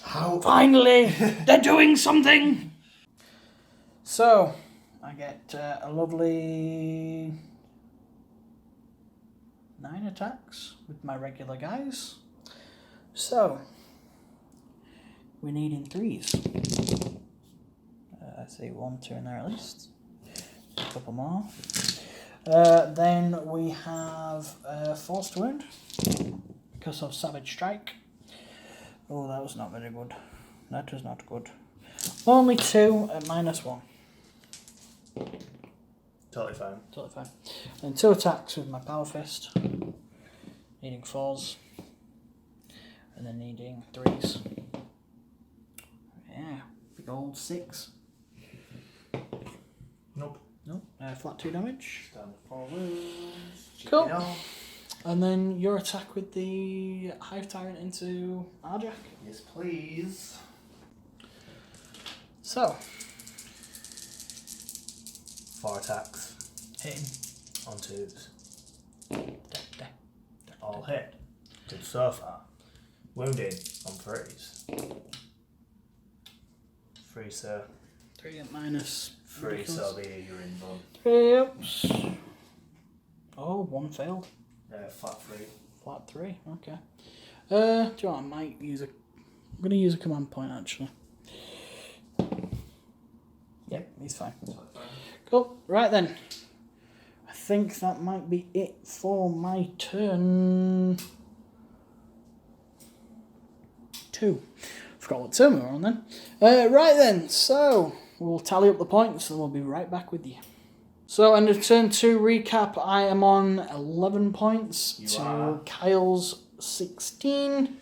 How? Finally! They're doing something! So, I get a lovely 9 attacks with my regular guys. So, we're needing 3s. I see 1, 2 in there at least. A couple more. Then we have Force to Wound because of Savage Strike. Oh, that was not very good. That was not good. Only 2 at -1. Totally fine. Totally fine. And 2 attacks with my Power Fist. Needing 4s. And then needing 3s. Yeah, big old 6. Nope. Nope. Flat 2 damage. Stand 4 wounds. Cool. And then your attack with the Hive Tyrant into Arjak. Yes, please. So, 4 attacks hitting. on 2s. Da. All hit. Good so far. Wounding on 3s. 3, sir. 3 at minus. 3, so you're in bone. 3 ups. Oh, 1 failed. Flat 3. Flat 3, okay. Do you know what, I might use I'm going to use a command point actually. Yep, he's fine. Cool, right then. I think that might be it for my turn 2. Forgot what turn we were on then. Right then, so we'll tally up the points and we'll be right back with you. So, in the turn 2 recap, I am on 11 points to Kyle's 16.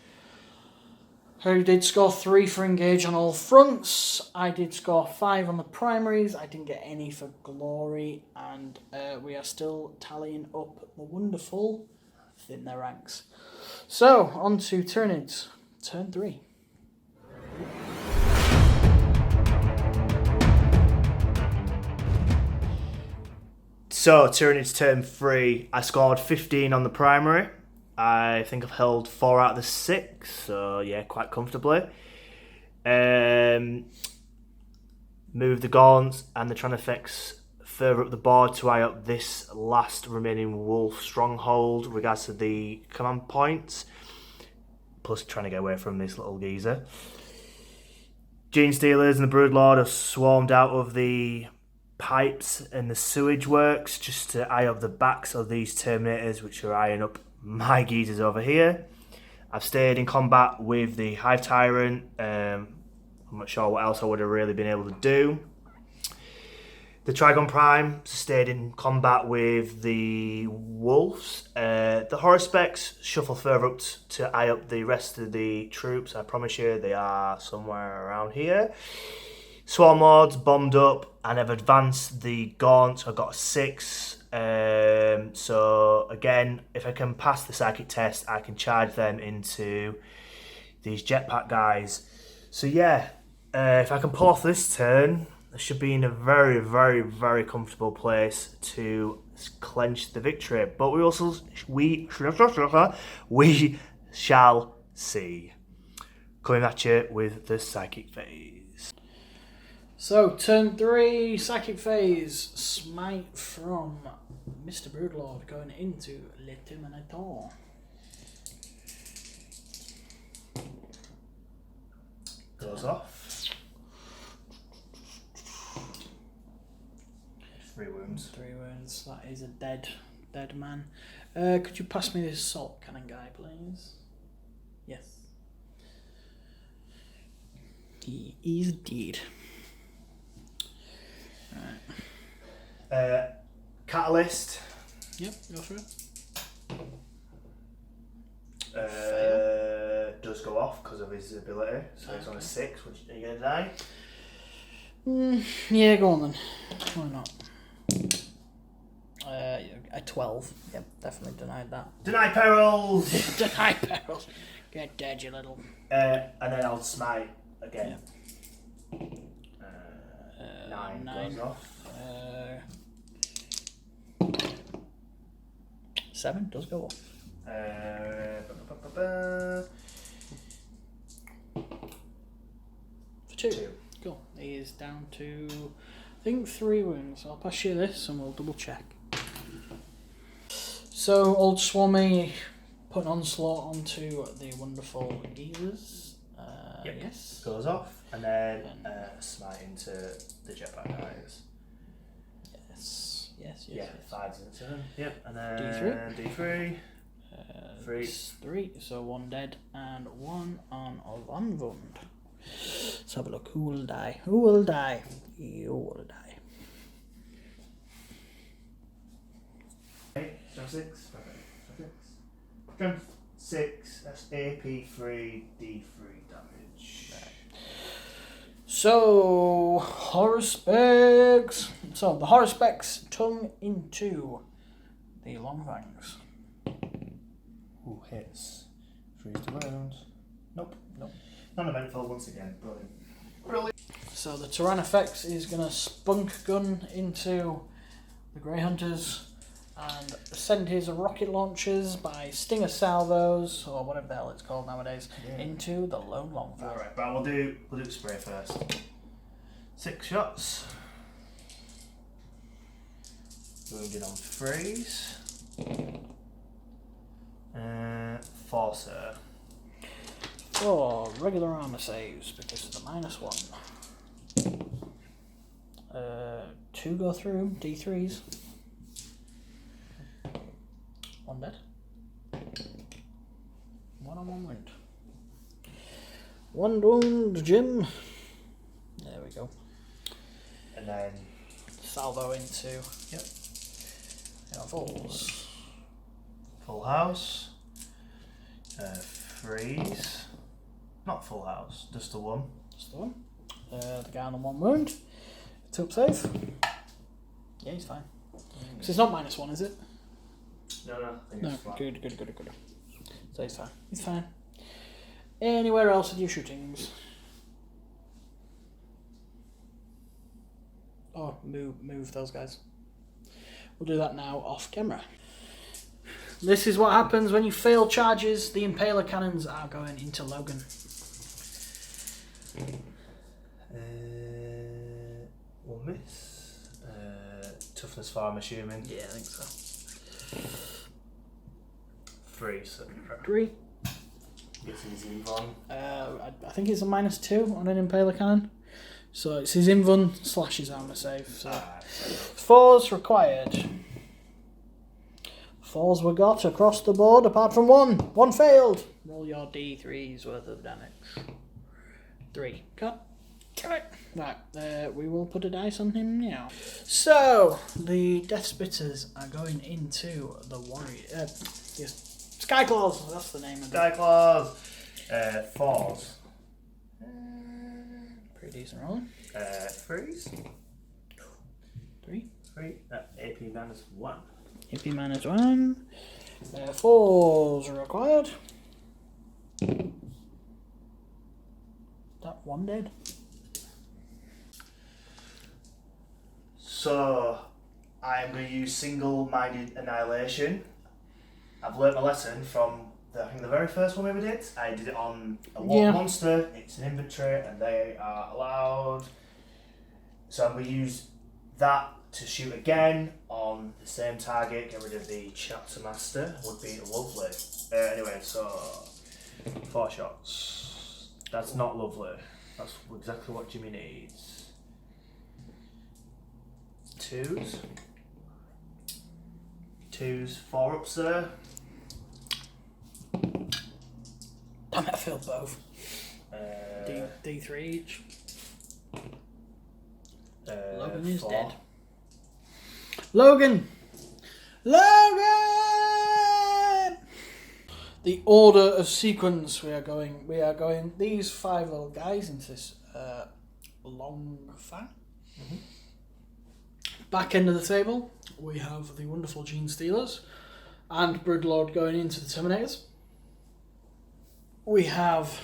Who did score 3 for engage on all fronts. I did score 5 on the primaries. I didn't get any for glory. And we are still tallying up the wonderful within their ranks. So, on to Tyranids. Turn 3. So, Tyranid's turn 3. I scored 15 on the primary. I think I've held 4 out of the 6, so yeah, quite comfortably. Move the Gaunts and the Tranifex further up the board to eye up this last remaining wolf stronghold, regards to the command points. Plus trying to get away from this little geezer. Genestealers and the Broodlord have swarmed out of the pipes and the sewage works just to eye up the backs of these Terminators, which are eyeing up my geezers over here. I've stayed in combat with the Hive Tyrant. I'm not sure what else I would have really been able to do. The Trigon Prime stayed in combat with the Wolves. The Haruspex shuffle further up to eye up the rest of the troops. I promise you they are somewhere around here. Swarmlords bombed up and have advanced the Gaunt. I got a 6. So again, if I can pass the psychic test, I can charge them into these jetpack guys. So yeah, if I can pull off this turn, I should be in a very, very, very comfortable place to clench the victory. But we shall see. Coming at you with the psychic phase. So, turn 3, Psychic Phase, Smite from Mr. Broodlord going into Le Terminator. Goes off. 3 wounds. 3 wounds. That is a dead man. Could you pass me this assault cannon guy, please? Yes. He is dead. Right. Catalyst. Yep, go for it. Does go off because of his ability, so it's on a 6. Which are you gonna die? Yeah, go on then. Why not? A 12. Yep, definitely denied that. Deny perils. Deny perils. Get dead, you little. And then I'll smite again. Yeah. 9 goes off. 7 does go off. For 2. Cool. He is down to, I think, 3 wounds. I'll pass you this and we'll double check. So, old Swami put an onslaught onto the wonderful geezers. Yes. Goes off, and then smite into the jetpack guys. Yes. 5s into them. Yep, and then D3. 3. So 1 dead and 1 on unwound. Let's have a look. Who will die? Who will die? You will die. Strength 6. Strength 6. That's AP 3, D3 damage. So Haruspex. So the Haruspex tongue into the long fangs. Ooh, hits. 3 to wound. Nope. Non-eventful once again. Brilliant. So the Tyrannifex is going to spunk gun into the Grey Hunters and send his rocket launchers by Stinger salvos, or whatever the hell it's called nowadays, into the lone longfang. Alright, but we'll do spray first. 6 shots. Wounded on 3s. 4, sir. 4 regular armor saves because of the -1. 2 go through, D3s. 1 dead. 1 on 1 wound. 1 wound, Jim. There we go. And then Salvo into. Yep. Falls. Full house. 3s. Not full house, just the 1. Just the 1. The guy on the 1 wound. 2 up save. Yeah, he's fine. Because it's not -1, is it? No, I think No, it's flat. good. So he's fine. He's fine. Anywhere else with your shootings? Oh, move those guys. We'll do that now off camera. This is what happens when you fail charges. The Impaler cannons are going into Logan. We'll miss. Toughness 4, I'm assuming. Yeah, I think so. 3, so 3. Gets his invuln. I think it's a -2 on an Impaler cannon. So it's his invuln / his armor save. So 4s required. 4s were got across the board apart from 1. 1 failed. Roll your D3's worth of damage. 3. Cut. Right, we will put a dice on him now. So, the Death Spitters are going into the Warrior. Sky Claws, that's the name of it. Sky Claws. 4s. Pretty decent rolling. 3s. 3. AP -1. AP -1. 4s are required. That 1 dead. So, I'm going to use single-minded annihilation. I've learnt my lesson from I think the very first one we ever did. I did it on a monster. It's an inventory, and they are allowed. So I'm going to use that to shoot again on the same target. Get rid of the chapter master. Would be lovely. Anyway, so 4 shots. That's not lovely. That's exactly what Jimmy needs. twos. Twos, 4 up, sir. Damn it, I failed both. D3 each. Logan is 4. dead. Logan! Logan! The order of sequence we are going these 5 little guys into this long fan. Back end of the table we have the wonderful genestealers and Broodlord going into the Terminators. We have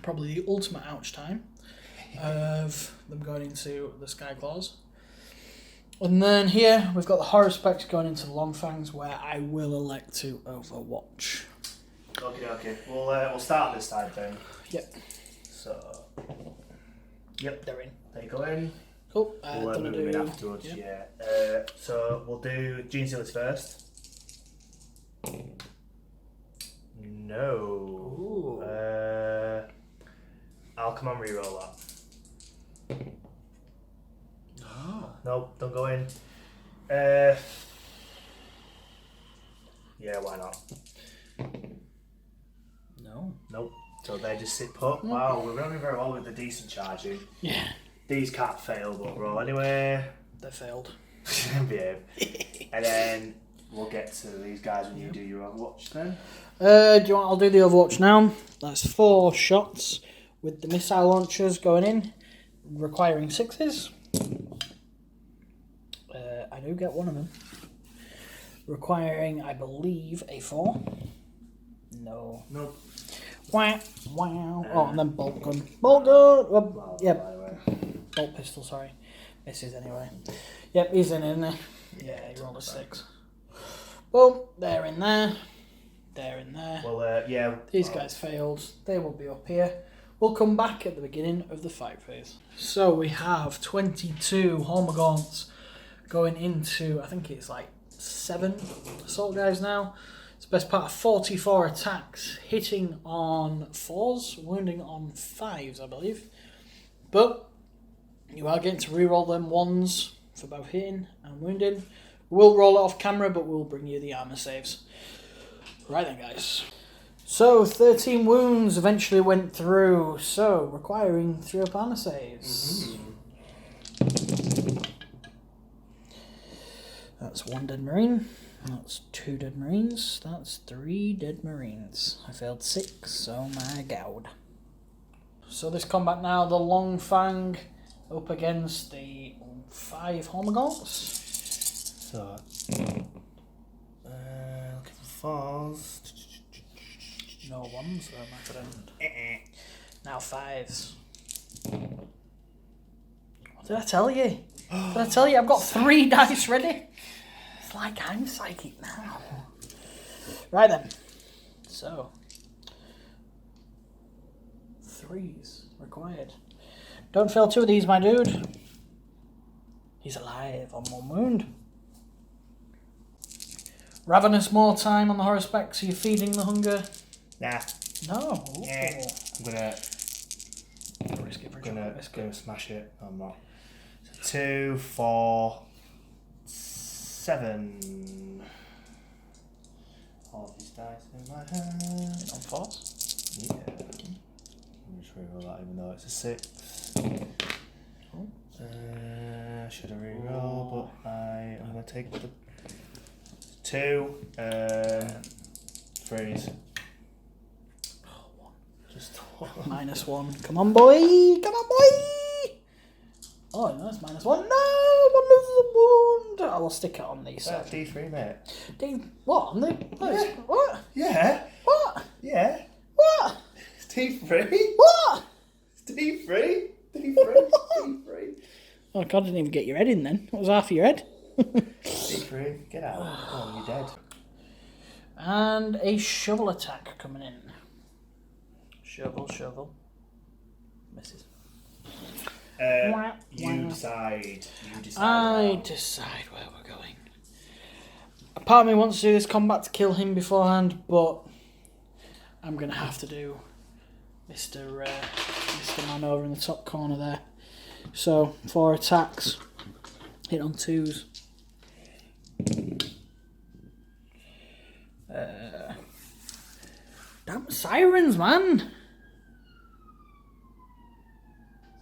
probably the ultimate ouch time of them going into the Skyclaws. And then here we've got the Haruspex going into the Longfangs, where I will elect to overwatch. Okay. We'll start this side then. Yep. So, yep, They're in. they go in. Cool. We'll move them in afterwards. Yep. Yeah. So we'll do genestealers first. No. Ooh. I'll come on reroll that. Oh. Nope, don't go in. Yeah, why not? No. Nope. So they just sit put. Wow, we're running very well with the decent charging. Yeah. These can't fail, but roll anyway. They failed. Behave. And then we'll get to these guys when you do your Overwatch then. Do you want? I'll do the Overwatch now. That's 4 shots with the missile launchers going in, requiring 6s. I do get one of them. Requiring, I believe, a 4. No. Nope. Wow. Oh, and then bolt gun. Bolt gun! Yep. Bolt pistol, sorry. Misses anyway. Yep, he's in, isn't he? Yeah, he rolled a 6. Boom, they're in there. They're in there. Well, yeah. These guys failed. They will be up here. We'll come back at the beginning of the fight phase. So we have 22 Hormagaunts going into, I think it's like 7 assault guys now. It's the best part of 44 attacks, hitting on 4s, wounding on 5s, I believe. But you are getting to reroll them 1s for both hitting and wounding. We'll roll it off camera, but we'll bring you the armor saves. Right then, guys. So 13 wounds eventually went through, so requiring 3 up armor saves. That's 1 dead marine. That's 2 dead marines. That's 3 dead marines. I failed 6, oh my god. So this combat now, the Long Fang up against the 5 Hormagaunts. So, looking for 4s. No 1s though, my friend. Now 5s. What did I tell you? Did I tell you I've got 3 dice ready? It's like I'm psychic now. Right then. So. 3s required. Don't fail 2 of these, my dude. He's alive on 1 wound. Ravenous more time on the Haruspex. Are you feeding the hunger? Nah. No. Yeah. I'm gonna Risk it. gonna smash it. No, I'm not. So 2, 4, 7. All these dice in my hand. On 4s? Yeah. I'm just reroll that even though it's a 6. Should have reroll, but I'm gonna take the 2. 3s. Just 1. -1. Come on, boy! Come on, boy! Oh, no, it's -1. No! One loses a wound! I will stick it on these. That's D3, mate. What? On the... Yeah. What? Yeah. What? Yeah. What? It's D3. What? It's D3. D3. Oh, God, I didn't even get your head in then. That was half of your head. D3. Get out. Oh, you're dead. And a shovel attack coming in. Shovel. Misses. You decide. I decide where we're going. A part of me wants to do this combat to kill him beforehand, but I'm going to have to do Mr. Man over in the top corner there. So, 4 attacks. Hit on 2s. Damn sirens, man!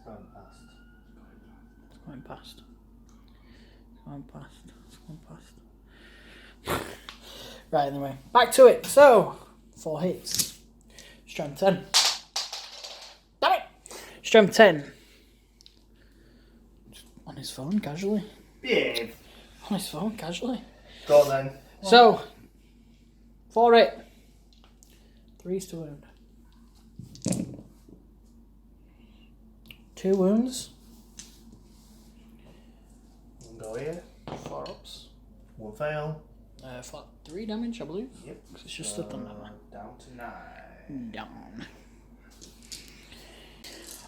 It's going past. Right, anyway, back to it. So, 4 hits. Strength 10. Damn it! Strength 10. On his phone, casually. Yeah. On his phone, casually. Go on then. So, 4 hit. 3's to wound. 2 wounds. 1 go here. 4 ups. 1 fail. Flat 3 damage, I believe. Yep. It's just a Thunderman. Down to 9. Down.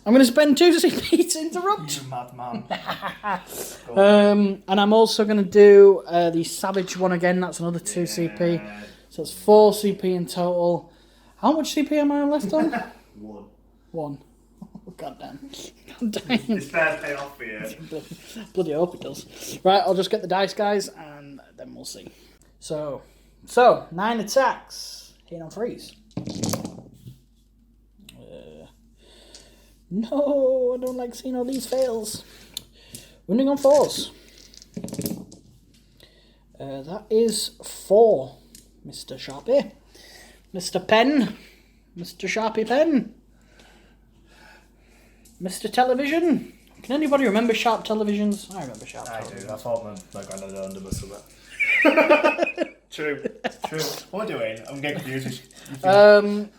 I'm going to spend 2 CP to interrupt. You madman. And I'm also going to do the Savage one again. That's another 2 CP. So it's 4 CP in total. How much CP am I left on? 1. 1. Oh, God damn. God damn. This better pay off for you. Bloody hope it does. Right, I'll just get the dice, guys, and then we'll see. So 9 attacks. Hitting on 3s. No, I don't like seeing all these fails. Wounding on 4s. That is 4, Mr. Sharpie. Mr. Pen. Mr. Sharpie Pen. Mr. Television. Can anybody remember Sharp Televisions? I remember Sharp Televisions. I do. I thought my granddad owned them or something. True. What am I doing? I'm getting confused.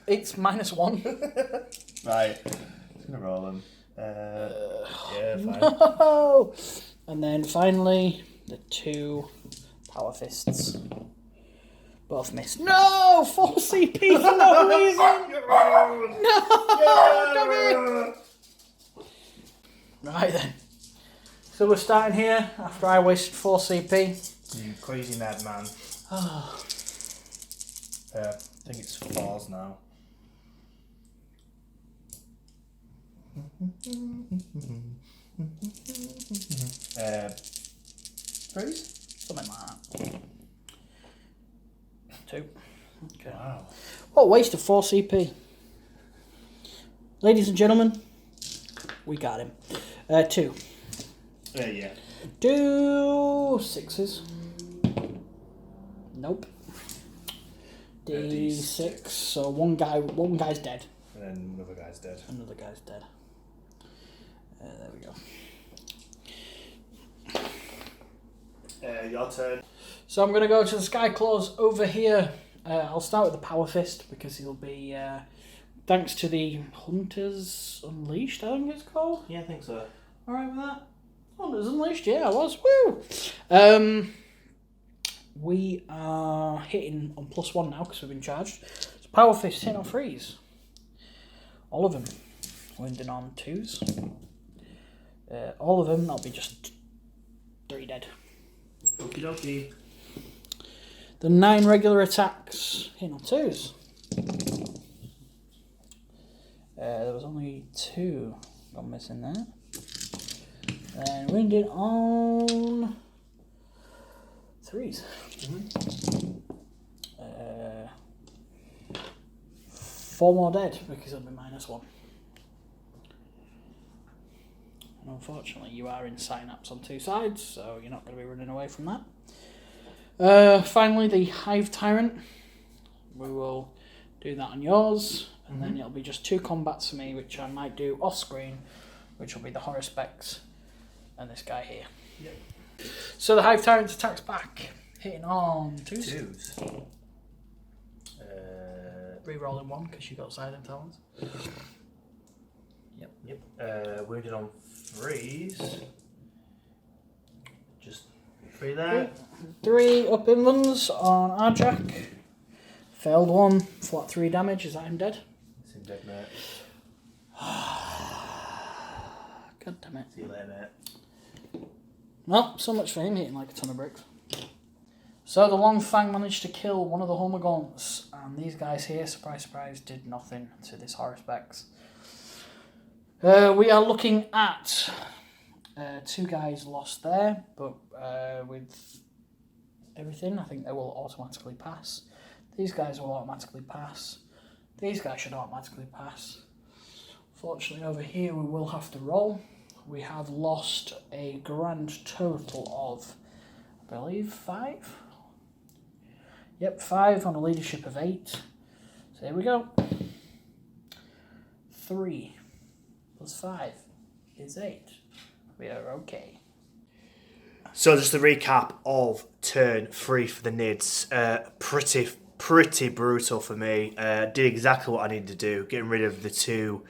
It's -1. Right. Just gonna roll them. Yeah, fine. No! And then finally, the 2 Power Fists. Both missed. No! 4 CP for no reason! No! Doggy! Right then. So we're starting here after I wasted 4 CP. You crazy madman. I think it's 4s now. Threes? Something like that. 2. Okay. Wow. What a waste of 4 CP. Ladies and gentlemen, we got him. 2. Yeah. Do 6s. Nope. D6. So one guy's dead. And then another guy's dead. Another guy's dead. There we go. Your turn. So I'm going to go to the Sky Claws over here. I'll start with the Power Fist because he'll be, thanks to the Hunters Unleashed, I think it's called. Yeah, I think so. Alright with that? Hunters Unleashed, yeah, I was. Woo! We are hitting on +1 now because we've been charged. So Power Fist hitting on 3s. All of them. Wounding on 2s. All of them, that'll be just 3 dead. Okie dokie. The 9 regular attacks hitting on 2s. There was only 2 gone missing there. And wounded on 3s. 4 more dead because it'll be -1. And unfortunately, you are in synapse on 2 sides, so you're not going to be running away from that. Finally, the Hive Tyrant. We will do that on yours, and then it'll be just 2 combats for me, which I might do off screen, which will be the Haruspex and this guy here. Yep. So the Hive Tyrant attacks back, hitting on 2s. Re-rolling 1 because you got Scything Talons. Yep. Wounded on 3s. Just 3 there. 3 up inlands on Arjak. Failed 1, flat 3 damage. Is that him dead? It's him dead, mate. God damn it. See you later, mate. Well, so much for him hitting like a ton of bricks. So the Long Fang managed to kill one of the Hormagaunts, and these guys here, surprise, surprise, did nothing to this Haruspex. We are looking at 2 guys lost there, but with everything, I think they will automatically pass. These guys will automatically pass. These guys should automatically pass. Fortunately, over here we will have to roll. We have lost a grand total of, I believe, 5. Yep, 5 on a leadership of 8. So here we go. 3 plus 5 is 8. We are okay. So just a recap of turn 3 for the Nids. Pretty brutal for me. Did exactly what I needed to do. Getting rid of the 2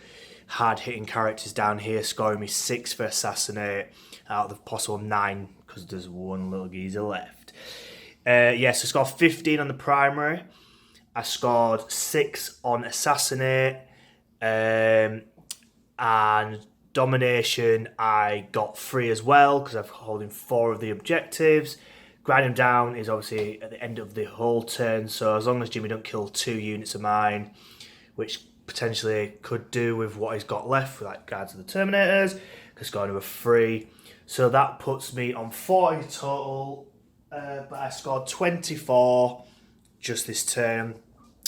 hard-hitting characters down here, scoring me 6 for Assassinate out of the possible 9, because there's 1 little geezer left. So I scored 15 on the primary. I scored 6 on Assassinate. And Domination, I got 3 as well, because I'm holding 4 of the objectives. Grind him down is obviously at the end of the whole turn, so as long as Jimmy don't kill 2 units of mine, which potentially could do with what he's got left, with like Guards of the Terminators, because got another 3. So that puts me on 40 total, but I scored 24 just this turn.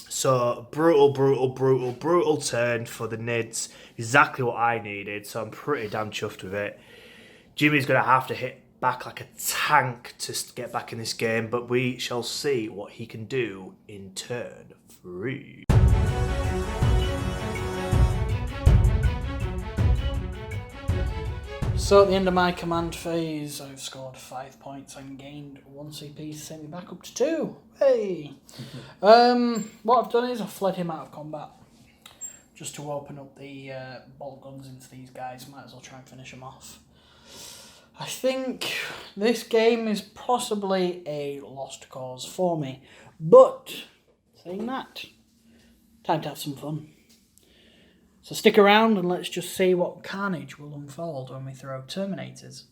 So brutal turn for the Nids. Exactly what I needed, so I'm pretty damn chuffed with it. Jimmy's going to have to hit back like a tank to get back in this game, but we shall see what he can do in turn 3. So at the end of my command phase, I've scored 5 points and gained 1 CP to send me back up to 2. Hey! What I've done is I've fled him out of combat, just to open up the bolt guns into these guys. Might as well try and finish them off. I think this game is possibly a lost cause for me, but saying that, time to have some fun. So stick around and let's just see what carnage will unfold when we throw Terminators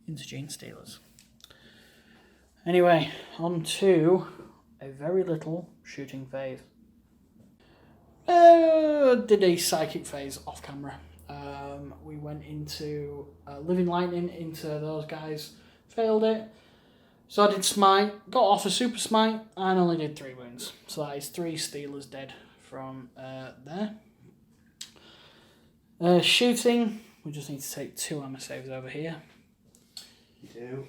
into genestealers. Anyway, on to a very little shooting phase. Did a psychic phase off camera. We went into Living Lightning into those guys, failed it. So I did Smite, got off a Super Smite, and only did 3 wounds. So that is 3 Steelers dead from there. Shooting, we just need to take 2 armor saves over here. You do.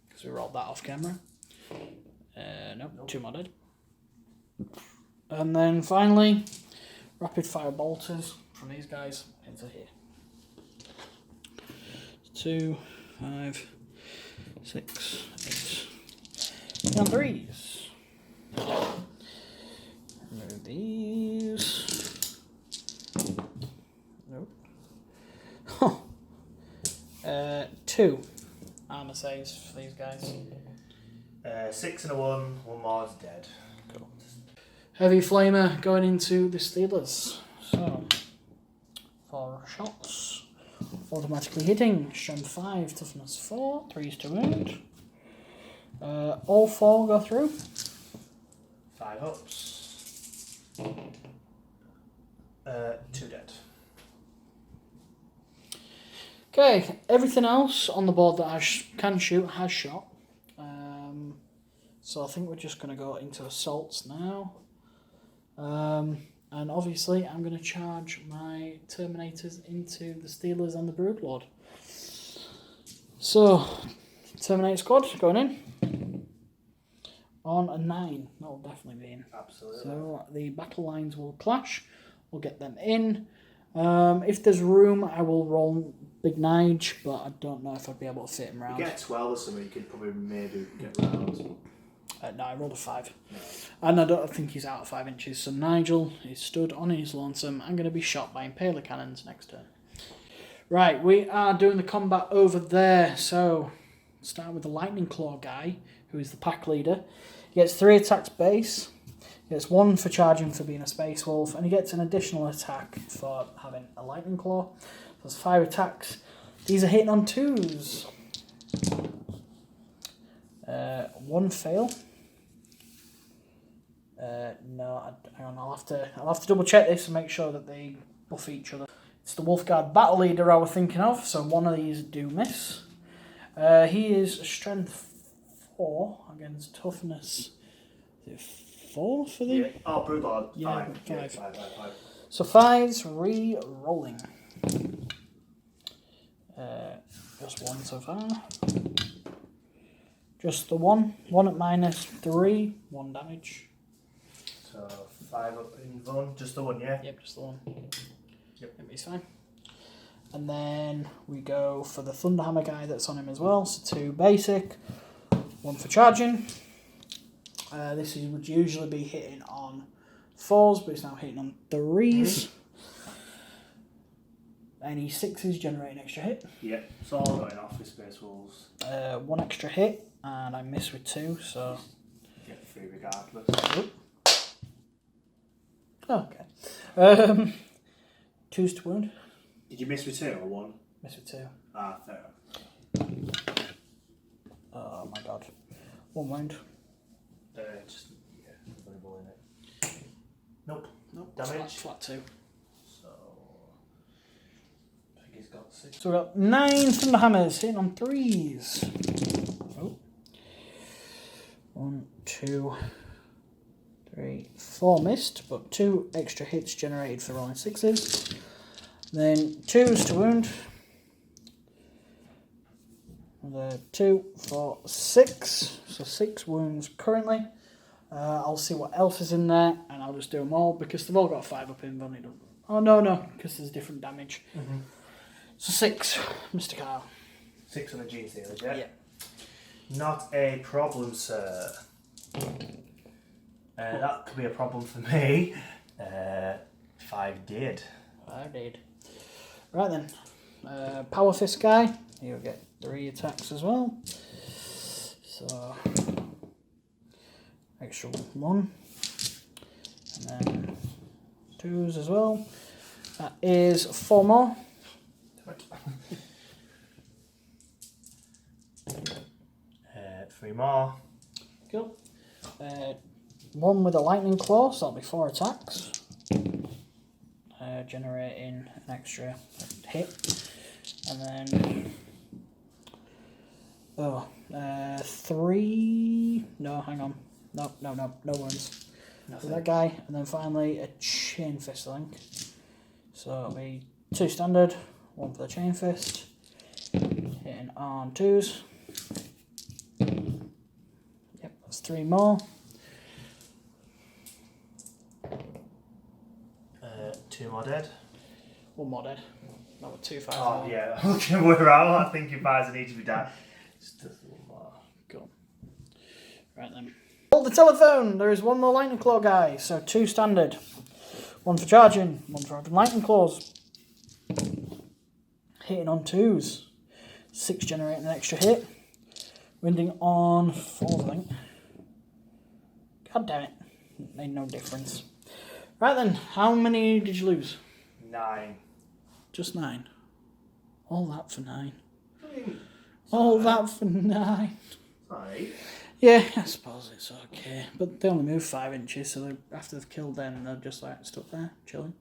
Because we rolled that off camera. Nope, 2 more dead. And then finally, rapid fire bolters from these guys into here. 2, 5, 6, 8. And 3s. Remove these. Nope. 2 armor saves for these guys. 6 and a 1 more is dead. Cool. Heavy flamer going into the Steelers. So 4 shots. Automatically hitting. Strength 5, toughness 4, 3s to wound. All 4 go through. 5 ups. 2 dead. Okay, everything else on the board that I can shoot has shot. So I think we're just going to go into assaults now. And obviously I'm going to charge my Terminators into the Steelers and the Broodlord. So, Terminator squad going in. On a 9, that will definitely be in. Absolutely. So the battle lines will clash. We'll get them in. If there's room, I will roll Big Nige, but I don't know if I'd be able to fit him round. You get 12 or something, you could probably maybe get round. No, I rolled a 5. No. And I don't think he's out of 5 inches. So Nigel is stood on his lonesome. I'm going to be shot by Impaler cannons next turn. Right, we are doing the combat over there. So, starting with the Lightning Claw guy, who is the pack leader. He gets 3 attacks base. He gets 1 for charging for being a Space Wolf. And he gets an additional attack for having a Lightning Claw. So that's 5 attacks. These are hitting on 2s. 1 fail. No, hang on, I'll have to double check this and make sure that they buff each other. It's the Wolfguard battle leader I was thinking of, so one of these do miss. He is strength 4 against toughness. Is it 4 for the? Yeah. Oh, Broodlord. Yeah, 5. 5. Yeah, 5. So 5's re-rolling. Just 1 so far. Just the 1. 1 at -3. 1 damage. So 5 up in 1. Just the 1, yeah? Yep, just the 1. Yep. He's fine. And then we go for the Thunderhammer guy that's on him as well. So 2 basic. 1 for charging. This would usually be hitting on 4s, but it's now hitting on 3s. Any 6s generate an extra hit. Yep, it's all going off with Space Wolves. 1 extra hit, and I miss with 2, so... Get 3 regardless. Okay. 2's to wound. Did you miss with 2 or 1? Miss with 2. Ah, fair. Oh my god. 1 wound. Just, yeah, vulnerable in it. Nope. Damage. Flat 2. So, I think he's got 6. So we've got 9 Thunderhammers hitting on 3s. Oh. 1, 2, 3, 4 missed, but 2 extra hits generated for rolling 6s. Then 2's to wound. Another 2, 4, 6. So 6 wounds currently. I'll see what else is in there, and I'll just do them all because they've all got 5 up in them. Oh no, because there's different damage. So 6, Mr. Carl. 6 on the genestealers, yeah? Yeah. Not a problem, sir. That could be a problem for me. 5 did. 5 did. Right then. Power Fist guy. He'll get 3 attacks as well. So extra 1. And then 2s as well. That is 4 more. 3 more. Cool. 1 with a lightning claw, so that'll be 4 attacks. Generating an extra hit. And then 3. No, hang on. No wounds. For that guy. And then finally a chain fist, I think. So it'll be 2 standard, 1 for the chain fist. Hitting on 2s. Yep, that's 3 more. 2 more dead. 1 more dead. That was 2 5s. Oh, yeah. Okay, we're out. I think your fires need to be dead. Just a little more. Cool. Right then. Hold the telephone! There is 1 more lightning claw guy. So 2 standard. 1 for charging. 1 for lightning claws. Hitting on 2s. 6 generating an extra hit. Winding on 4, I think. God damn it. Made no difference. Right then, how many did you lose? 9. Just 9. All that for 9. All that for 9. 5. Yeah, I suppose it's okay. But they only move 5 inches, so after they've killed them, they're just like stuck there, chilling.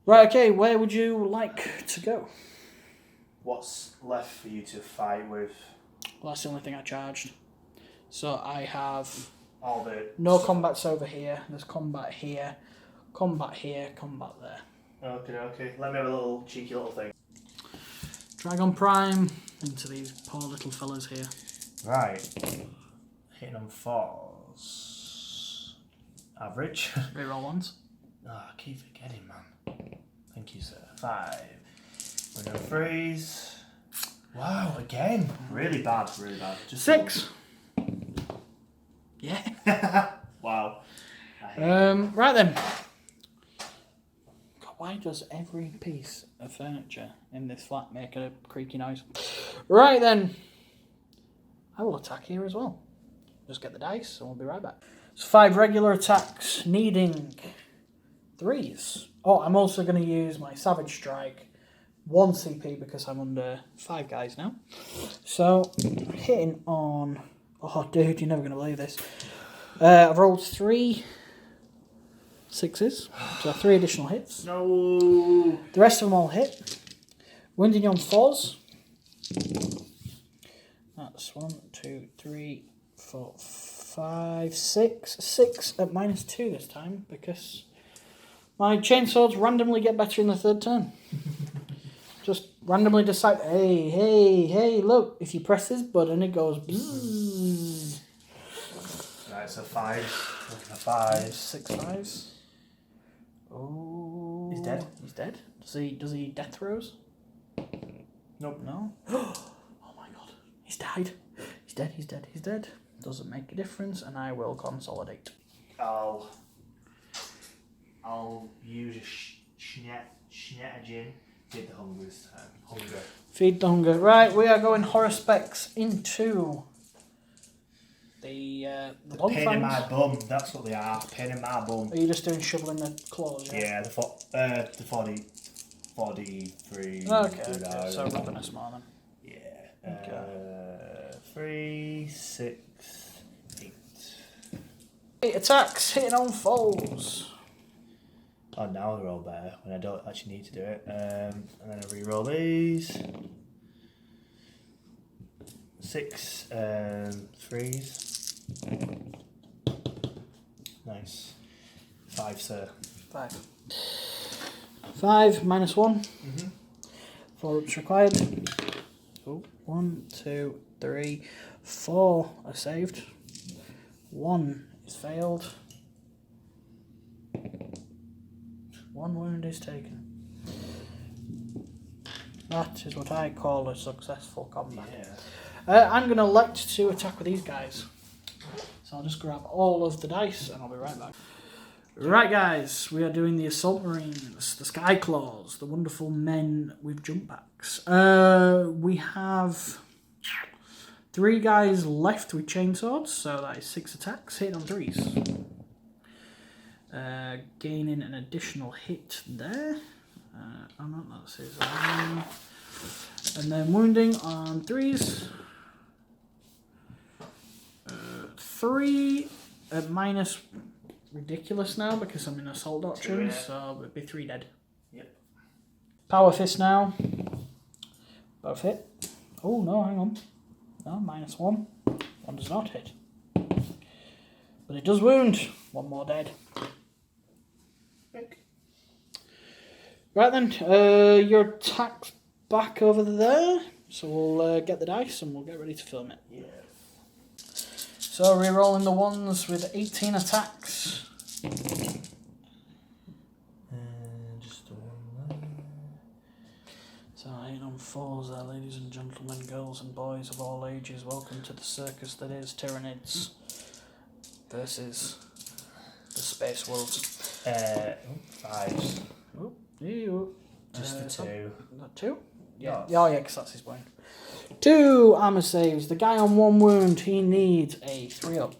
Right, okay, where would you like to go? What's left for you to fight with? Well, that's the only thing I charged. So I have All the... no combats over here. There's combat here, combat there. Okay. Let me have a little cheeky little thing. Dragon Prime into these poor little fellas here. Right. Hitting on 4s. Average. Reroll ones. I keep forgetting, man. Thank you, sir. 5. We're on 3s. Wow, again. Really bad. Just 6. Yeah. Wow. Right then. God, why does every piece of furniture in this flat make a creaky noise? Right then. I will attack here as well. Just get the dice and we'll be right back. So 5 regular attacks needing 3s. Oh, I'm also going to use my Savage Strike. 1 CP because I'm under 5 guys now. So, hitting on... Oh, dude, you're never going to believe this. I've rolled 3 6s. So 3 additional hits. No. The rest of them all hit. Wounding on 4s. That's 1, 2, 3, 4, 5, 6. 6 at -2 this time because my chainswords randomly get better in the 3rd turn. Just randomly decide, hey, look, if you press this button, it goes bzzz. Right, so 5. Looking at 5. 6 5s. Oh, He's dead. He's dead. Does he death throws? Nope. No. Oh my god, he's died. He's dead. Doesn't make a difference, and I will consolidate. I'll use a Schnettagin. Feed the hunger this time. Hunger. Feed the hunger. Right, we are going Haruspex into the long pain in fangs. my bum. That's what they are. Pain in my bum. Are you just doing shoveling the claws? Yeah, the 43. Okay. So ravenous more then. Yeah. Okay. 3, 6, 8. 8 attacks hitting on foes. Oh, now they're all better when I don't actually need to do it. And then I re-roll these. 6 3s. Nice. 5, sir. 5. 5 -1. 4 ups required. Oh, 1, 2, 3, 4 are saved. 1 is failed. 1 wound is taken. That is what I call a successful combat. Yeah. I'm going to elect to attack with these guys. So I'll just grab all of the dice and I'll be right back. Right guys, we are doing the Assault Marines, the Sky Claws, the wonderful men with jump packs. We have 3 guys left with chainswords, so that is 6 attacks, hitting on 3s. Gaining an additional hit there. Oh no, that's his own. And then wounding on 3s. 3 at minus ridiculous now because I'm in Assault Doctrine, so it'd be 3 dead. Yep. Power Fist now. Both hit. Oh no, hang on. No, -1. 1 does not hit. But it does wound. 1 more dead. Right then, your attack's back over there, so we'll get the dice and we'll get ready to film it. Yeah. So re-rolling the ones with 18 attacks. Just the 1 there. So hitting on 4s there, ladies and gentlemen, girls and boys of all ages, welcome to the circus that is Tyranids versus the Space Wolves. 5s. Oh, you. Just the 2. That 2? Yeah. Yes. Oh yeah, because that's his wound. 2 armor saves. The guy on 1 wound, he needs a 3-up.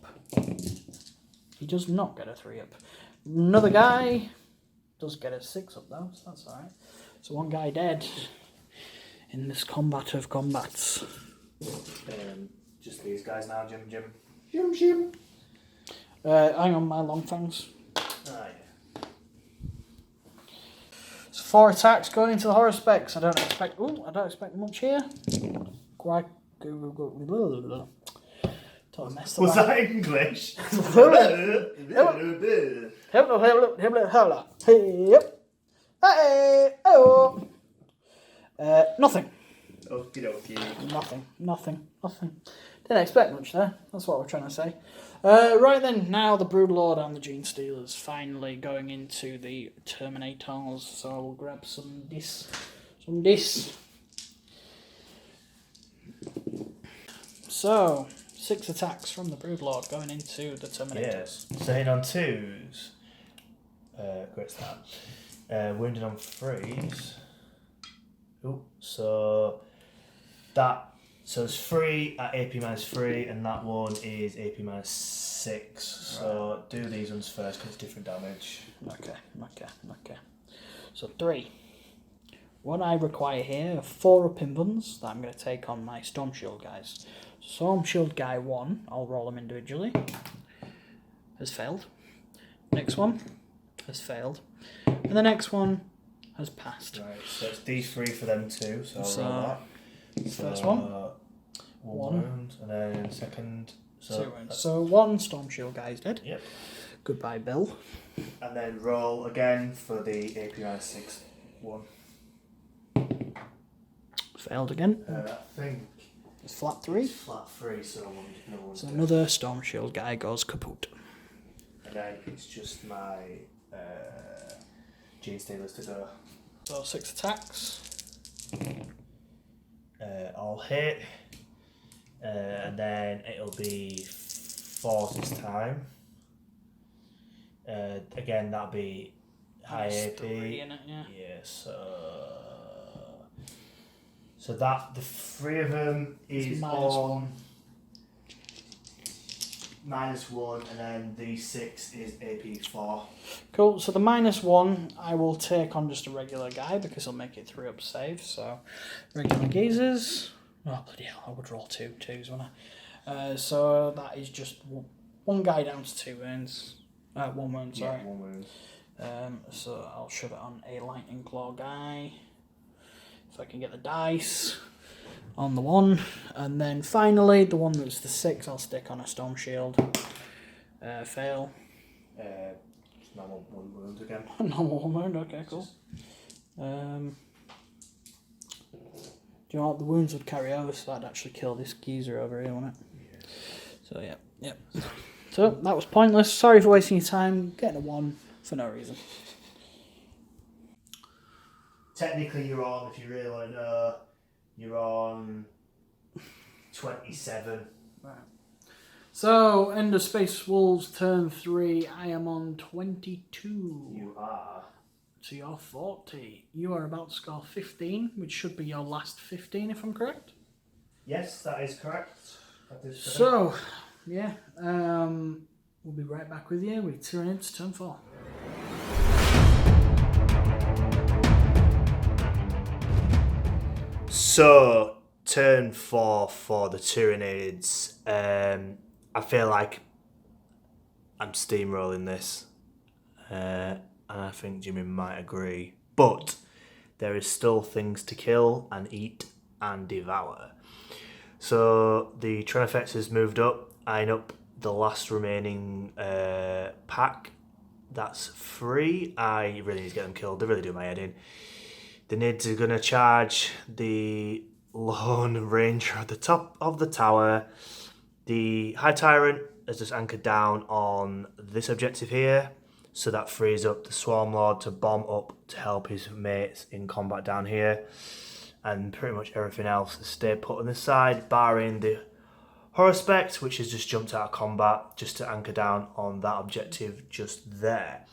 He does not get a 3-up. Another guy does get a 6-up though, so that's alright. So 1 guy dead in this combat of combats. Just these guys now, Jim. Hang on, my long fangs. Oh, yeah. 4 attacks going into the Haruspex. I don't expect much here. Was that English? Nothing. Okay. Nothing. Didn't expect much there. That's what we're trying to say. Right then, now the Broodlord and the genestealers finally going into the Terminators. So I will grab some this. So 6 attacks from the Broodlord going into the Terminators. Yeah. So hitting on 2s. Great start. Wounded on 3s. Ooh, so it's 3 at AP -3, and that one is AP -6. So do these ones first because it's different damage. Okay. So 3. What I require here are 4 up in buns that I'm going to take on my Storm Shield guys. Storm Shield guy 1, I'll roll them individually. Has failed. Next one has failed. And the next one has passed. Right, so it's D3 for them too, so I'll roll that. First one. One wound, and then second... So one Storm Shield guy is dead. Yep. Goodbye, Bill. And then roll again for the AP-6 one. Failed again. I think... It's flat 3. It's flat 3, so no one... So another Storm Shield guy goes kaput. And then it's just my genestealers to go. So 6 attacks. I'll hit. And then it'll be 4 this time. Again, that'll be high AP. 3 in it, yeah. Yeah, so that the 3 of them is on -1, and then the 6 is AP 4. Cool, so the -1 I will take on just a regular guy because he'll make it 3 up save. So regular geezers. Oh bloody hell, I would roll 2 twos, wouldn't I? So that is just one guy down to 2 wounds. 1 wound, sorry. Yeah, 1 wound. So I'll shove it on a Lightning Claw guy. If I can get the dice on the 1. And then finally, the one that's the 6, I'll stick on a Storm Shield. Fail. Just normal 1 wound again. Normal 1 wound, okay, cool. Do you know what? The wounds would carry over, so that'd actually kill this geezer over here, wouldn't it? Yeah. So, yeah. So, that was pointless. Sorry for wasting your time. Getting a 1 for no reason. Technically, you're on, if you really want to know, you're on 27. Right. So, end of Space Wolves turn 3. I am on 22. You are. So you're 40. You are about to score 15, which should be your last 15 if I'm correct. Yes, that is correct. So, yeah, we'll be right back with you with Tyranids turn 4. So, turn 4 for the Tyranids. I feel like I'm steamrolling this. And I think Jimmy might agree. But there is still things to kill and eat and devour. So the Tranifex has moved up, eyeing up the last remaining pack. That's 3. I really need to get them killed. They really do my head in. The Nids are going to charge the Lone Ranger at the top of the tower. The High Tyrant has just anchored down on this objective here. So that frees up the Swarmlord to bomb up to help his mates in combat down here. And pretty much everything else has stayed put on this side, barring the Haruspex, which has just jumped out of combat just to anchor down on that objective just there.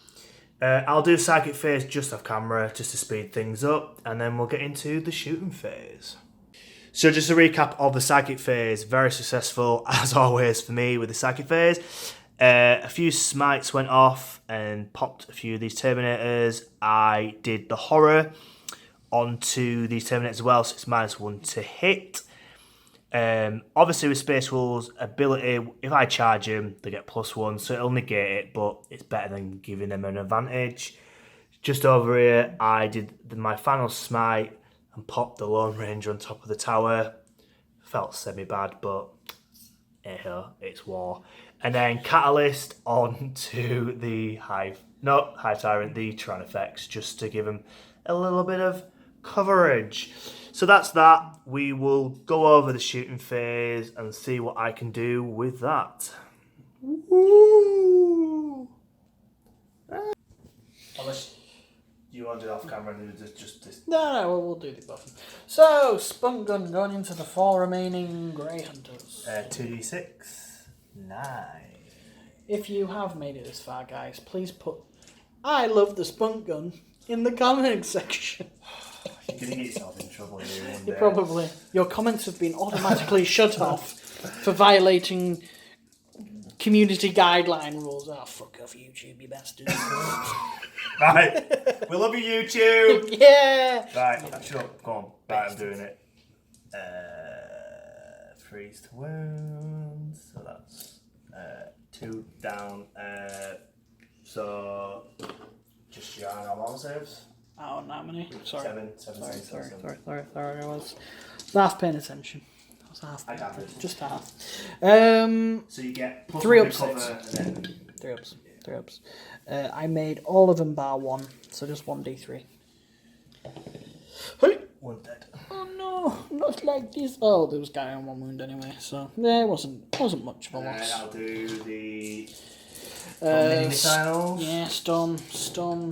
I'll do Psychic Phase just off camera just to speed things up, and then we'll get into the shooting phase. So just a recap of the Psychic Phase, very successful as always for me with the Psychic Phase. A few smites went off and popped a few of these Terminators. I did the horror onto these Terminators as well, so it's -1 to hit. Obviously with Space Wolves ability, if I charge him, they get +1, so it'll negate it, but it's better than giving them an advantage. Just over here, I did my final smite and popped the Lone Ranger on top of the tower. Felt semi-bad, but hey-ho, it's war. And then Catalyst onto the Hive Tyrant, the Tranifex, just to give him a little bit of coverage. So that's that. We will go over the shooting phase and see what I can do with that. Woo! Unless you want to do it off camera and just this. No, we'll do the buffing. So, Spunk Gun going into the 4 remaining Grey Hunters. 2d6. 9. If you have made it this far, guys, please put "I love the Spunk Gun" in the comments section. You're going to get yourself in trouble here one day. Probably. Your comments have been automatically shut off for violating community guideline rules. Oh, fuck off, YouTube, you bastards. Right. We love you, YouTube. Yeah. Right, shut up. Go on. Right, I'm doing it. Freeze to wound. So that's 2 down. So Just your normal saves. Oh, not many. Sorry. Seven. Sorry. I was half paying attention. I gathered. Just half. So you get plus 3 one ups. recover and then 3 ups. 3 ups. I made all of them bar 1, so just 1d3. Hey! one dead. Oh no, not like this. Oh, there was guy on 1 wound anyway, so yeah, it wasn't much of a loss. I'll do the mini missiles. Yeah, storm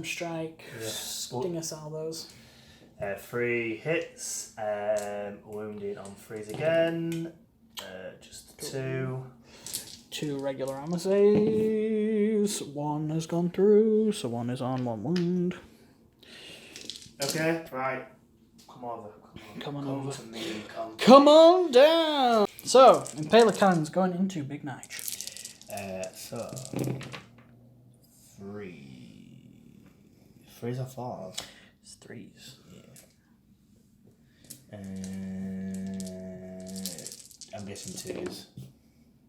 strike, Yeah. stinger salvos. 3 hits, wounding on freeze again, just 2. 2 regular armor saves. 1 has gone through, so 1 is on 1 wound. Okay, right. Come over. Come on over. To me, Come on down! So, Impaler cannons going into Big Nige. So 3. 3s or 4s? It's 3s. Yeah. I'm guessing 2s.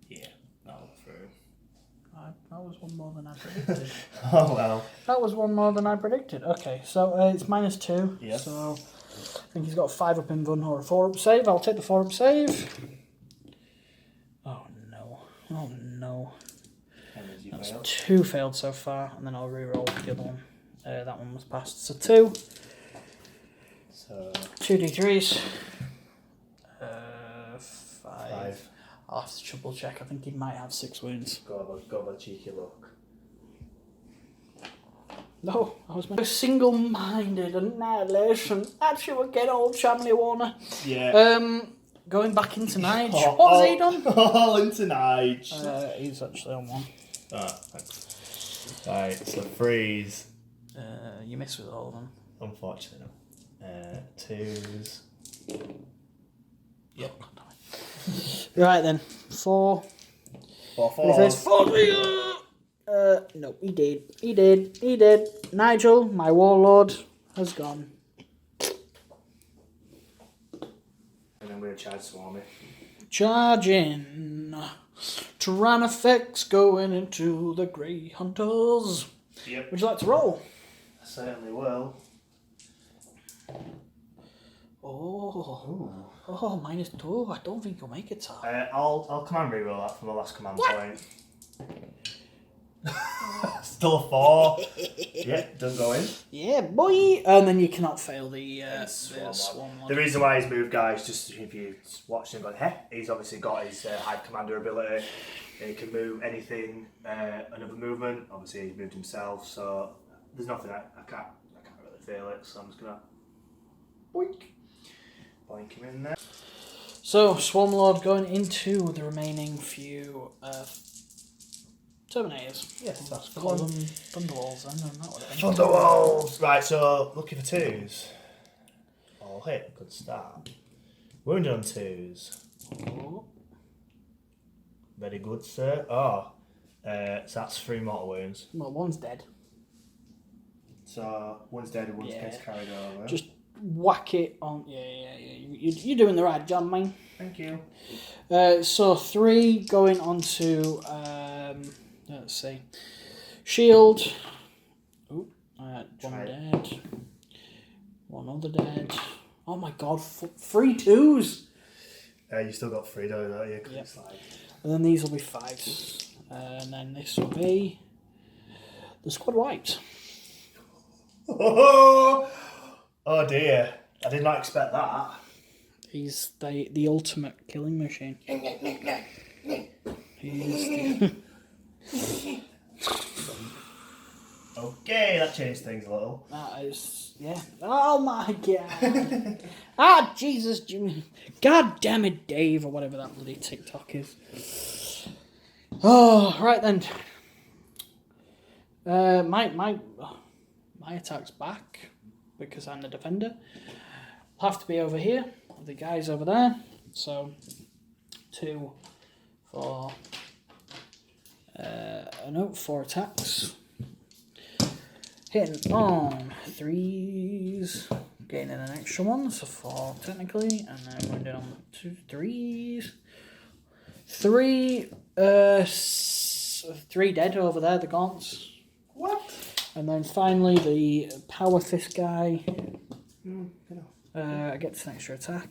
Yeah, that'll go through. That was one more than I predicted. Oh well. That was one more than I predicted. Okay, so it's -2. Yes. So I think he's got a 5 up invuln or a 4 up save. I'll take the 4 up save. Oh no. Oh no. That's 2 failed so far, and then I'll re-roll the other one. That one was passed. So 2. So 2d3s. 5. 5. I'll have to triple check. I think he might have 6 wounds. Go have a cheeky look. No, I was single-minded annihilation. Actually, we'll get old Chamley Warner. Yeah. Going back into Nige. What's he done? All into Nige. He's actually on 1. Ah, thanks. Right, so freeze. You miss with all of them. Unfortunately, no. 2s. Yep. Right then, 4. 4 He says 4. No, he did. Nigel, my warlord, has gone. And I'm going to charge Swarmy. Charge in. Tyranids going into the Grey Hunters. Yep. Would you like to roll? I certainly will. Oh, -2. I don't think you'll make it, sir. I'll command reroll that from the last command point. Still a 4. Yeah, doesn't go in. Yeah, boy. And then you cannot fail the Swarmlord. Swarmlord. The reason why he's moved, guys, just if you watch him, going, hey, he's obviously got his Hive Commander ability. He can move anything, another movement. Obviously, he's moved himself, so there's nothing I can't really feel it. So I'm just gonna boink him in there. So Swarmlord going into the remaining few Terminators. Yes, that's Call them Thunderwalls then, and that would have been. Thunderwalls! Right, so looking for 2s. All hit, good start. Wounded on 2s. Oh. Very good, sir. Oh, so that's 3 mortal wounds. Well, 1's dead. So one's dead and one gets carried over. Just whack it on. Yeah. You're doing the right job, man. Thank you. So 3 going on to let's see, shield. Oh, 1 dead. 1 other dead. Oh my god, 3 2s. You still got 3 though, don't you? Yep. It's like... And then these will be 5s. And then this will be the squad wiped. Oh dear. I did not expect that. He's the ultimate killing machine. He's the... Okay, that changed things a little. That is, yeah. Oh my god. Ah, Jesus, Jimmy. God damn it, Dave, or whatever that bloody TikTok is. Oh, right then. My attack's back because I'm the defender. I'll have to be over here. The guy's over there. So 2, 4. 4 attacks. Hitting on 3s. Gaining an extra 1, so 4 technically. And then wounded on 2 3s. 3 3 dead over there, the gaunts. What? And then finally the Power Fist guy. Gets an extra attack.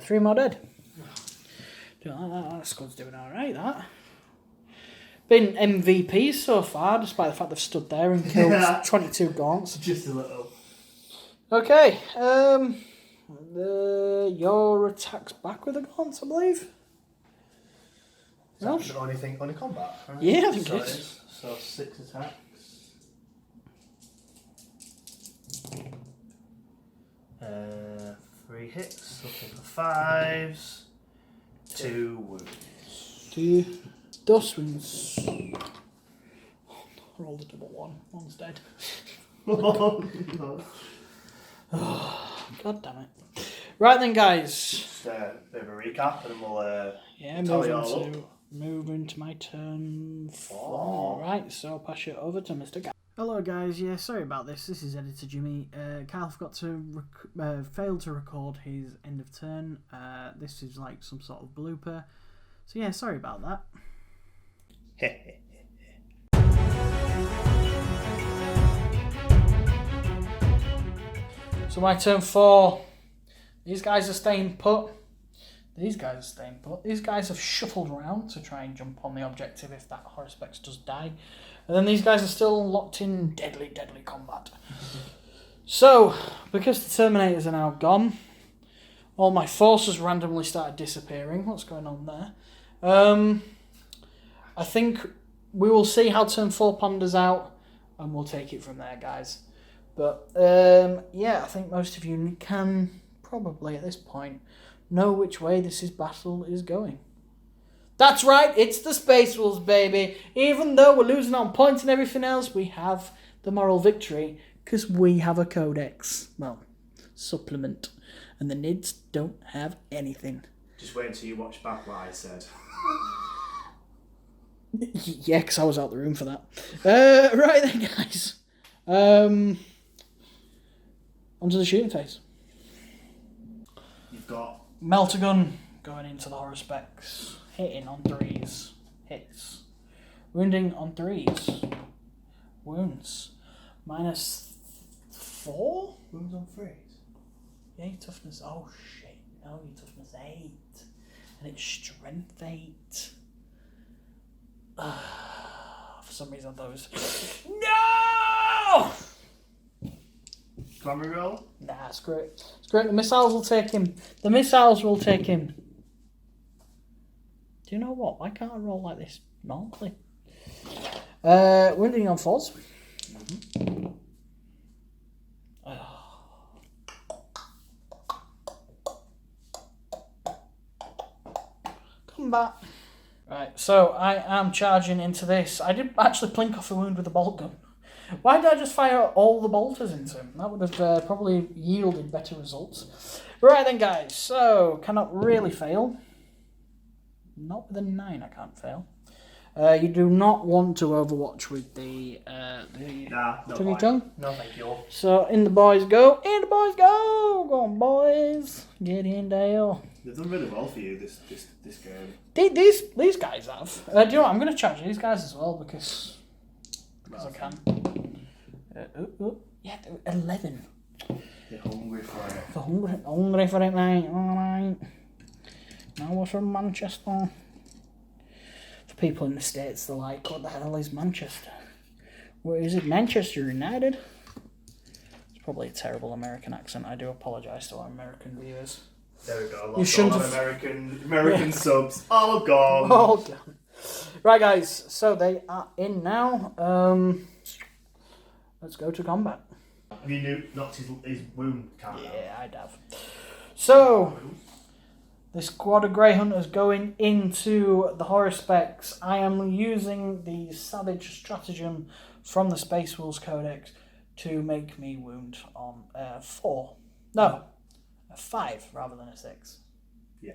3 more dead. Don't like that. That squad's doing alright, that. Been MVPs so far, despite the fact they've stood there and killed 22 gaunts. Just a little. Okay, your attack's back with the gaunts, I believe. Is that the only thing, only combat? Right? Yeah, I think it is. So 6 attacks. Three hits, looking for 5s. 2 wounds. 2 dust wounds. Rolled a double 1. One's dead. God damn it. Right then, guys. Just a bit of a recap and we'll move into my turn 4. Oh. Right, so I'll pass it over to Mr. Guy. Hello guys, yeah, sorry about this. This is Editor Jimmy. Kyle forgot to failed to record his end of turn. This is like some sort of blooper. So yeah, sorry about that. So my turn 4. These guys are staying put. These guys are staying put. These guys have shuffled around to try and jump on the objective if that Haruspex does die. And then these guys are still locked in deadly, deadly combat. So, because the Terminators are now gone, all my forces randomly started disappearing. What's going on there? I think we will see how turn 4 ponders out, and we'll take it from there, guys. But, yeah, I think most of you can probably, at this point, know which way this battle is going. That's right, it's the Space Wolves, baby. Even though we're losing on points and everything else, we have the moral victory because we have a Codex. Well, supplement. And the Nids don't have anything. Just wait until you watch back what I said. Yeah, because I was out the room for that. Right then, guys. Onto the shooting phase. You've got Melter Gun going into the Haruspex. Hitting on 3s. Hits. Wounding on 3s. Wounds. -4? wounds on 3s. Yeah, your toughness. Oh shit. No, your toughness 8. And it's strength 8. For some reason, those. No! Can we roll? Nah, screw it. Screw it. The missiles will take him. The missiles will take him. Do you know what? Why can't I roll like this normally? Wounding on 4s. Mm-hmm. Combat. Right, so I am charging into this. I didn't actually plink off a wound with the bolt gun. Why did I just fire all the bolters into him? That would have probably yielded better results. Right then, guys. So, cannot really fail. Not with a 9, I can't fail. You do not want to overwatch with the Nah, no Tuggy tongue. No, thank you. So, in the boys go. In the boys go. Go on, boys. Get in, Dale. They've done really well for you this game. These guys have. Do you know what? I'm going to charge these guys as well because I can. Yeah, 11. They're hungry for it. They're hungry for it, mate. Alright. Now we're from Manchester. For people in the States, they're like, what the hell is Manchester? Where is it? Manchester United? It's probably a terrible American accent. I do apologise to our American viewers. There we go. You shouldn't have... American subs. All gone. All gone. Right, guys. So they are in now. Let's go to combat. Have you knocked his wound count out? Yeah, I'd have. So, the squad of Grey Hunters going into the Haruspex. I am using the Savage Stratagem from the Space Wolves Codex to make me wound on 4. No, a 5 rather than a 6. Yeah.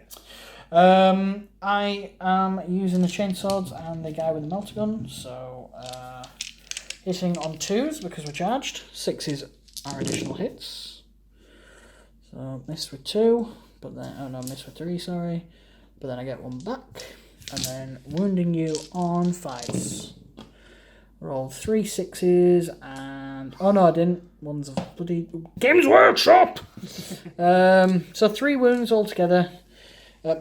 I am using the chainswords and the guy with the melter gun, so hitting on 2s because we're charged. 6s are additional hits. So miss with 2, but then miss with 3, sorry. But then I get 1 back, and then wounding you on 5s. Rolled 3 6s and... Oh no, I didn't. One's a bloody... Games Workshop! So 3 wounds altogether.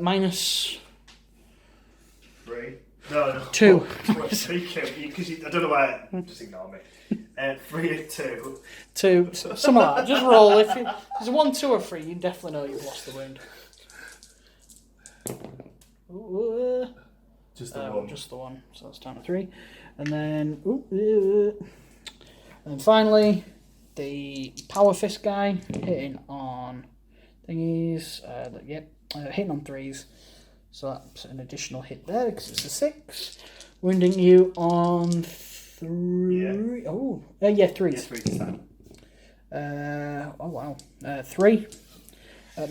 Minus... 3? No. 2. Because I don't know why. Just ignore me. 3 and 2. 2. Something like that. Just roll. If there's a 1, 2 or 3, you definitely know you've lost the wound. Just the one. Just the one. So that's down to 3. And then... And finally, the Power Fist guy hitting on thingies. Hitting on 3s. So that's an additional hit there because it's a 6. Wounding you on 3. Yeah. Oh, yeah, 3s. Yeah, 3 this time. Oh wow. 3.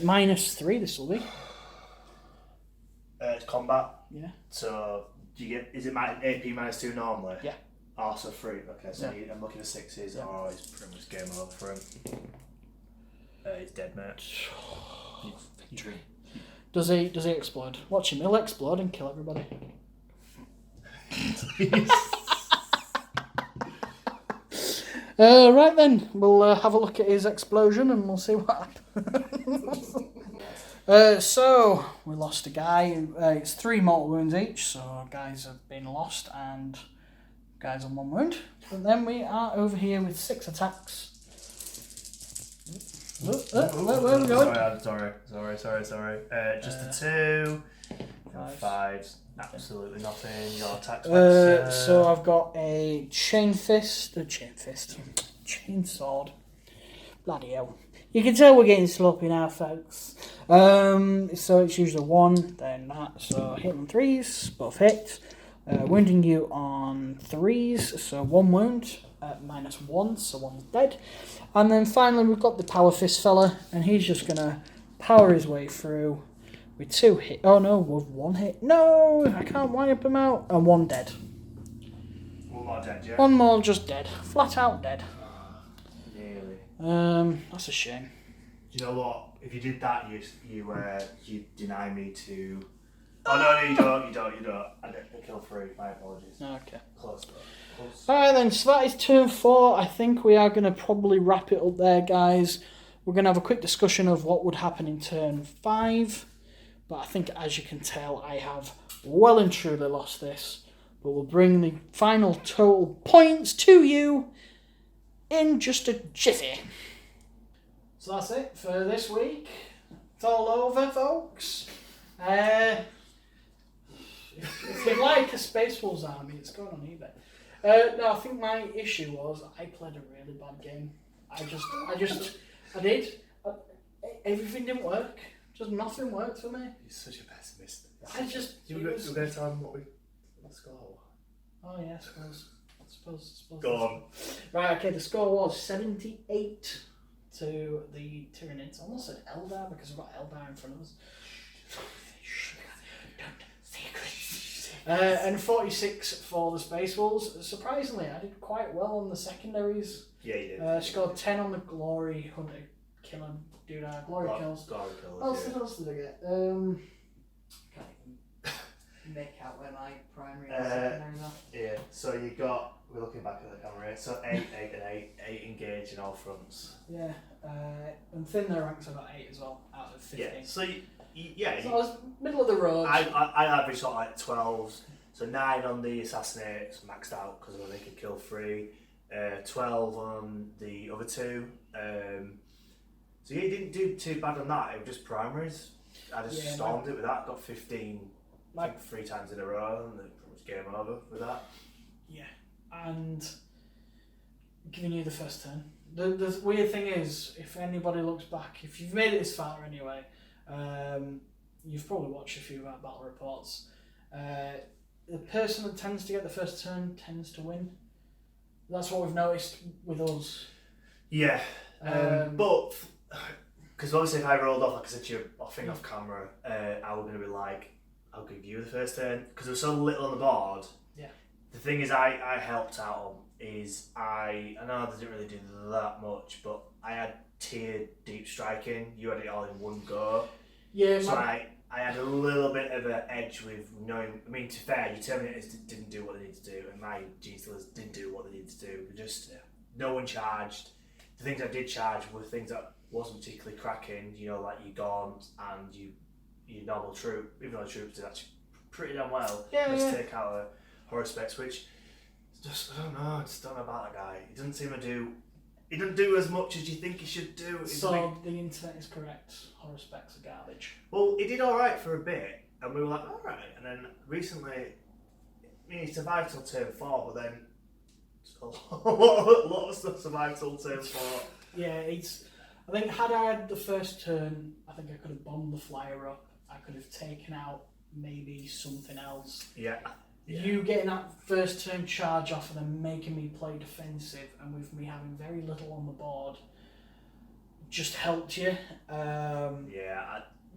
Minus 3 this will be. It's combat. Yeah. So do you get? Is it AP minus 2 normally? Yeah. Oh, so 3. Okay, so Yeah. I'm looking at 6s. Yeah. Oh, it's pretty much game over for him. He's dead, mate. Does he explode? Watch him. He'll explode and kill everybody. Right then, we'll have a look at his explosion and we'll see what happens. So, we lost a guy. It's 3 mortal wounds each, so guys have been lost and guys on 1 wound. And then we are over here with 6 attacks. Where are we going? Sorry. Just a 2. 5's absolutely nothing. Your attack's so I've got a chain sword. Bloody hell. You can tell we're getting sloppy now, folks. So it's usually 1, then that. So hit on 3s, both hit. Wounding you on 3s, so 1 wound. Minus 1, so 1's dead. And then finally we've got the Power Fist fella, and he's just going to power his way through with 2 hit. Oh no, with 1 hit. No, I can't wipe him out. And 1 dead. 1 more dead, yeah? 1 more just dead. Flat out dead. Nearly. That's a shame. Do you know what? If you did that, you deny me to... Oh no, you don't. I didn't kill 3, my apologies. Okay. Close though. Alright then, so that is turn 4. I think we are going to probably wrap it up there, guys. We're going to have a quick discussion of what would happen in turn 5. But I think, as you can tell, I have well and truly lost this. But we'll bring the final total points to you in just a jiffy. So that's it for this week. It's all over, folks. If you'd like a Space Wolves army, it's going on eBay. No, I think my issue was I played a really bad game. I did. Everything didn't work. Just nothing worked for me. You're such a pessimist. You were going to tell them what score? Oh yeah, I suppose. Go on. Right, okay, the score was 78 to the Tyranids. I almost said Eldar because we've got Eldar in front of us. And 46 for the Space Wolves. Surprisingly, I did quite well on the secondaries. Yeah, you did. Scored 10 on the Glory Hunter killing dude. Glory kills. Glory kills. What else did I get? Can't even make out where my primary and secondaries are. Yeah, so we're looking back at the camera here, so 8 and 8 engage in all fronts. Yeah, and thin their ranks I got 8 as well, out of 15. Yeah, so so I was middle of the road. I averaged sort of like 12s, so 9 on the assassinates, maxed out because they could kill 3, 12 on the other 2. So you didn't do too bad on that, it was just primaries. I just stormed it with that, got 15 like 3 times in a row, and then pretty much game over with that. Yeah. And giving you the first turn. The weird thing is, if anybody looks back, if you've made it this far anyway, you've probably watched a few of our battle reports. The person that tends to get the first turn tends to win. That's what we've noticed with us. Yeah, but because obviously if I rolled off, like I said to you, off camera, I was going to be like, I'll give you the first turn because there was so little on the board. Yeah. The thing is, I helped out on is I know I didn't really do that much, but I had tiered deep striking. You had it all in one go. Yeah. So I I had a little bit of an edge with knowing. I mean, to be fair, your Terminators didn't do what they needed to do, and my genestealers didn't do what they needed to do. Just no one charged. The things I did charge were things that wasn't particularly cracking. You know, like your Gaunt and your normal troop. Even though the troops did actually pretty damn well. Let's take out a Haruspex, which just I don't know. I just don't know about that guy. He doesn't seem to do. He doesn't do as much as you think he should do. So the internet is correct. Haruspex are garbage. Well, he did all right for a bit, and we were like, all right. And then recently, I mean, he survived till turn 4, but then a lot of stuff survived till turn 4. Yeah, I think had I had the first turn, I think I could have bombed the flyer up. I could have taken out maybe something else. Yeah. You getting that first turn charge off and then making me play defensive, and with me having very little on the board, just helped you.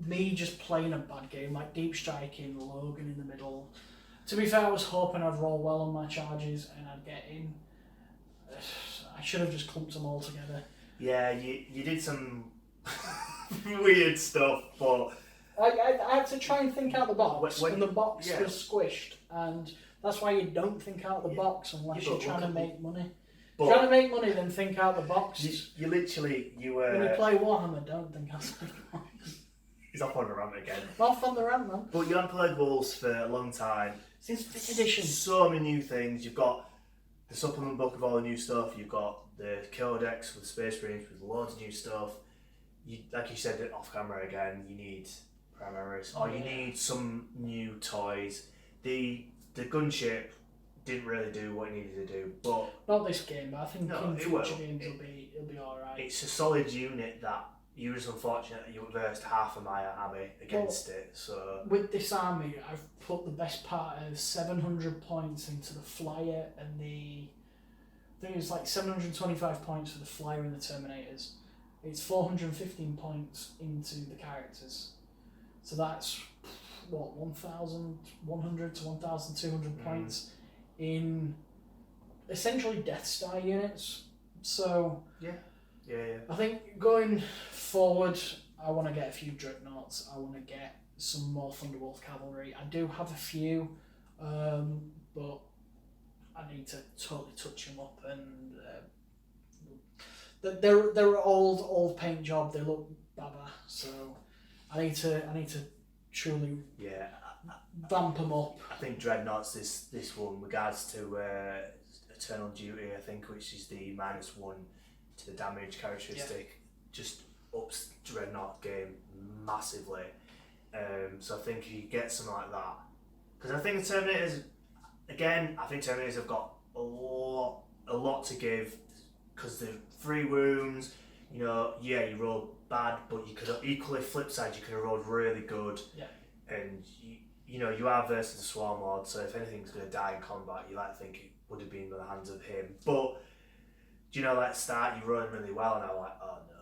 Me just playing a bad game, like deep striking, Logan in the middle. To be fair, I was hoping I'd roll well on my charges and I'd get in. I should have just clumped them all together. Yeah, you did some weird stuff, but... I had to try and think out the box, and the box was squished, and that's why you don't think out the box unless you're trying to make money. If you're trying to make money, then think out the box. You literally, when you play Warhammer, don't think outside the box. He's off on the rant again. Off on the rant, man. But you haven't played Wolves for a long time. Since 5th edition. So many new things. You've got the supplement book of all the new stuff. You've got the Codex with Space Marines with loads of new stuff. Like you said off camera again, you need primaries, or you need some new toys. The gunship didn't really do what it needed to do, but not this game. But I think in future games it'll be all right. It's a solid unit that you was unfortunate that you versed half of my army against it. So with this army, I've put the best part of 700 points into the flyer and I think it's like 725 points for the flyer and the Terminators. It's 415 points into the characters. So that's, 1,100 to 1,200 points in essentially Death Star units. So, yeah. I think going forward, I want to get a few Dreadnoughts. I want to get some more Thunderwolf cavalry. I do have a few, but I need to totally touch them up. And they're old paint job. They look baba. So I need to truly vamp them up. I think Dreadnoughts this one regards to Eternal Duty, I think, which is the -1 to the damage characteristic, just ups Dreadnought game massively. So I think if you get something like that, because I think Terminators have got a lot to give, because the 3 wounds, you roll bad, but you could equally flip side, you could have rolled really good. Yeah. And you are versus the Swarmlord, so if anything's going to die in combat, you like to think it would have been by the hands of him. But start, you're running really well, and I'm like, oh no.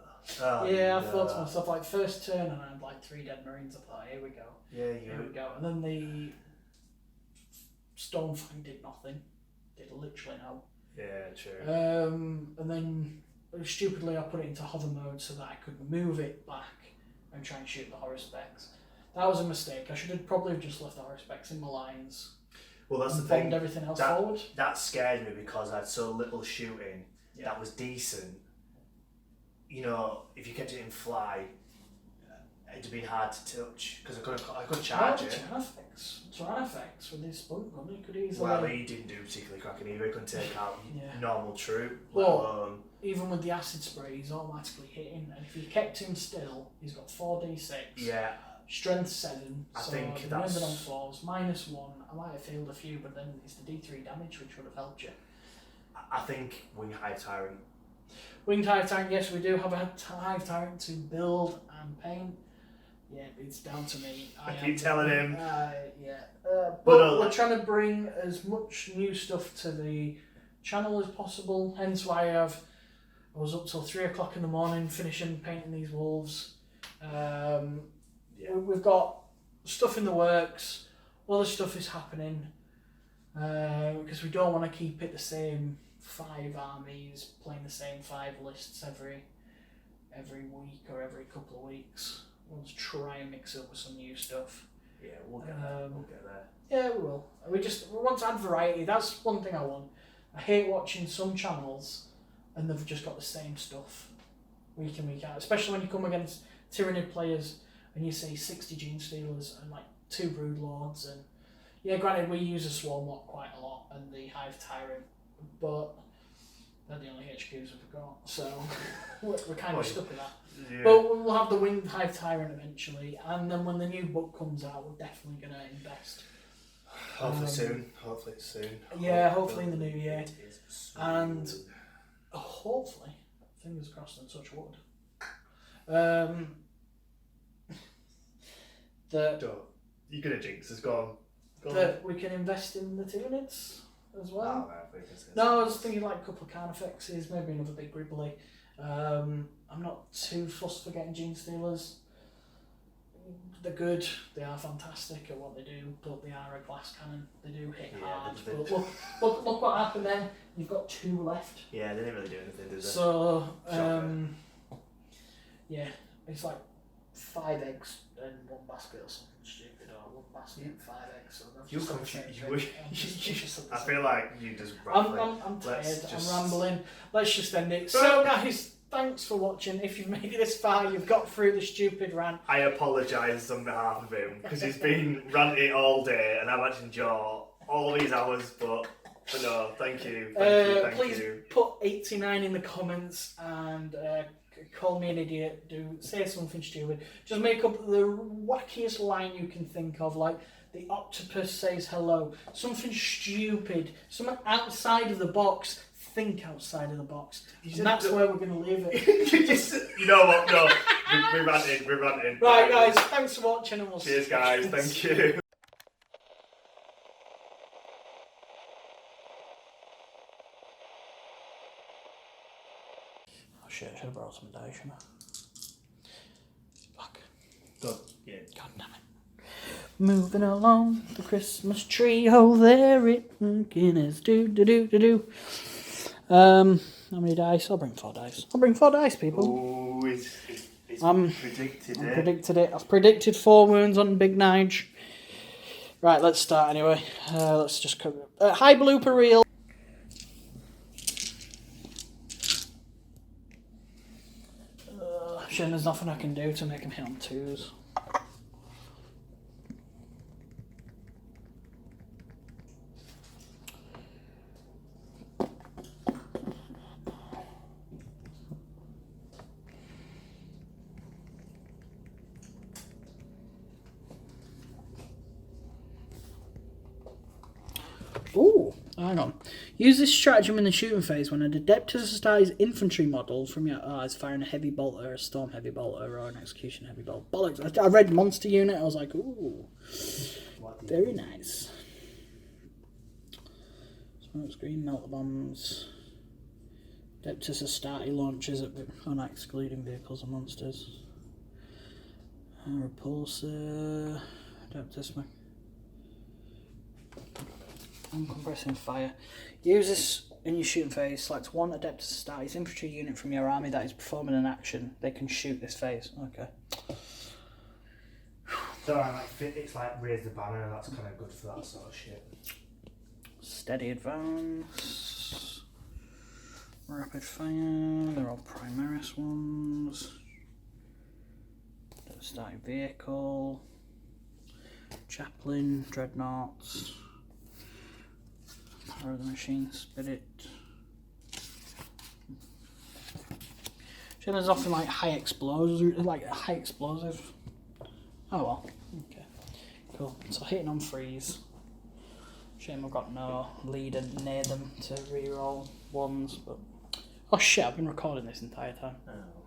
I thought to myself, like, first turn, and I had like 3 dead Marines. I thought, here we go. Here we go. And then the Stormfang did nothing. Did literally no. Yeah, true. And then stupidly, I put it into hover mode so that I could move it back and try and shoot the Haruspex. That was a mistake. I should have probably just left the Haruspex in my lines. Well, that's the thing. Bombed everything else forward. That scared me because I had so little shooting. That was decent. If you kept it in fly, it'd have been hard to touch because I couldn't charge it. Tyranids with his spunk gun, he could easily. Well, he didn't do particularly cracking either. He couldn't take out normal troop. Even with the acid spray, he's automatically hitting, and if you kept him still, he's got 4d6. Yeah. Strength 7. I so think that's on 4s, -1. I might have failed a few, but then it's the D3 damage which would have helped you. I think Wing Hive Tyrant. Winged Hive Tyrant, yes, we do have a Hive Tyrant to build and paint. Yeah, it's down to me. I keep telling him. But we're trying to bring as much new stuff to the channel as possible. Hence why I was up till 3 o'clock in the morning finishing painting these wolves. We've got stuff in the works. Other stuff is happening because we don't want to keep it the same 5 armies playing the same 5 lists every week or every couple of weeks. want to try and mix it up with some new stuff. Yeah, we'll get there. We'll get there. Yeah, we will. We want to add variety. That's one thing I want. I hate watching some channels and they've just got the same stuff week in, week out. Especially when you come against Tyranid players and you see 60 genestealers and like 2 Broodlords. And yeah, granted, we use a Swarmlord quite a lot and the Hive Tyrant, but they're the only HQs we've got. So we're kind of stuck with that. Yeah. But we'll have the Winged Hive Tyrant eventually. And then when the new book comes out, we're definitely going to invest. Hopefully soon. Yeah, hopefully in the new year. And hopefully, fingers crossed and touch wood, you're going to jinx us, go on. That we can invest in the Tyranids as well. Oh, no, I was thinking like a couple of Carnifexes, maybe another big Gribbly. I'm not too fussed for getting genestealers. They're good, they are fantastic at what they do, but they are a glass cannon. They do hit hard. But look what happened then. You've got 2 left. Yeah, they didn't really do anything, did they? So, yeah, it's like 5 eggs and 1 basket or something stupid, or 1 basket and 5 eggs. So I feel like you just rambling. I'm tired, I'm rambling. Let's just end it. So guys, thanks for watching. If you've made it this far, you've got through the stupid rant. I apologise on behalf of him, because he's been ranting all day, and I've had to endure all these hours, but no, thank you. Please put 89 in the comments, and call me an idiot, say something stupid. Just make up the wackiest line you can think of, like the octopus says hello. Something stupid, something outside of the box. Think outside of the box. And that's where we're going to leave it. You know what? No, we're ranting. Right, guys, thanks for watching, and we'll see you. Cheers, guys. Thank you. Oh shit, I should have brought some dice, shouldn't I? Fuck. Good. Yeah. God damn it. Moving along the Christmas tree, oh there it is, do. How many dice? I'll bring 4 dice. People. Oh, it's predicted it. I've predicted 4 wounds on Big Nige. Right, let's start anyway. Let's just cover it. High blooper reel. Shame there's nothing I can do to make him hit on 2s. Ooh, hang on. Use this stratagem in the shooting phase when an Adeptus starts infantry model from your eyes firing a heavy bolter, a storm heavy bolter, or an execution heavy bolter. Bollocks. I read monster unit, I was like, ooh. Very nice. Smoke screen, melt bombs. Adeptus Astarte launches on excluding vehicles and monsters. Repulsor. Adeptus uncompressing fire. Use this in your shooting phase. Select 1 Adeptus Astartes infantry unit from your army that is performing an action. They can shoot this phase. Okay. So it's like raise the banner. That's kind of good for that sort of shit. Steady advance. Rapid fire. They're all Primaris ones. Starting vehicle. Chaplain. Dreadnoughts. Power of the Machine, Spirit. There's often like high explosive, Oh well, okay, cool. So hitting on freeze. Shame I've got no leader near them to reroll 1s, but oh shit, I've been recording this entire time. Oh.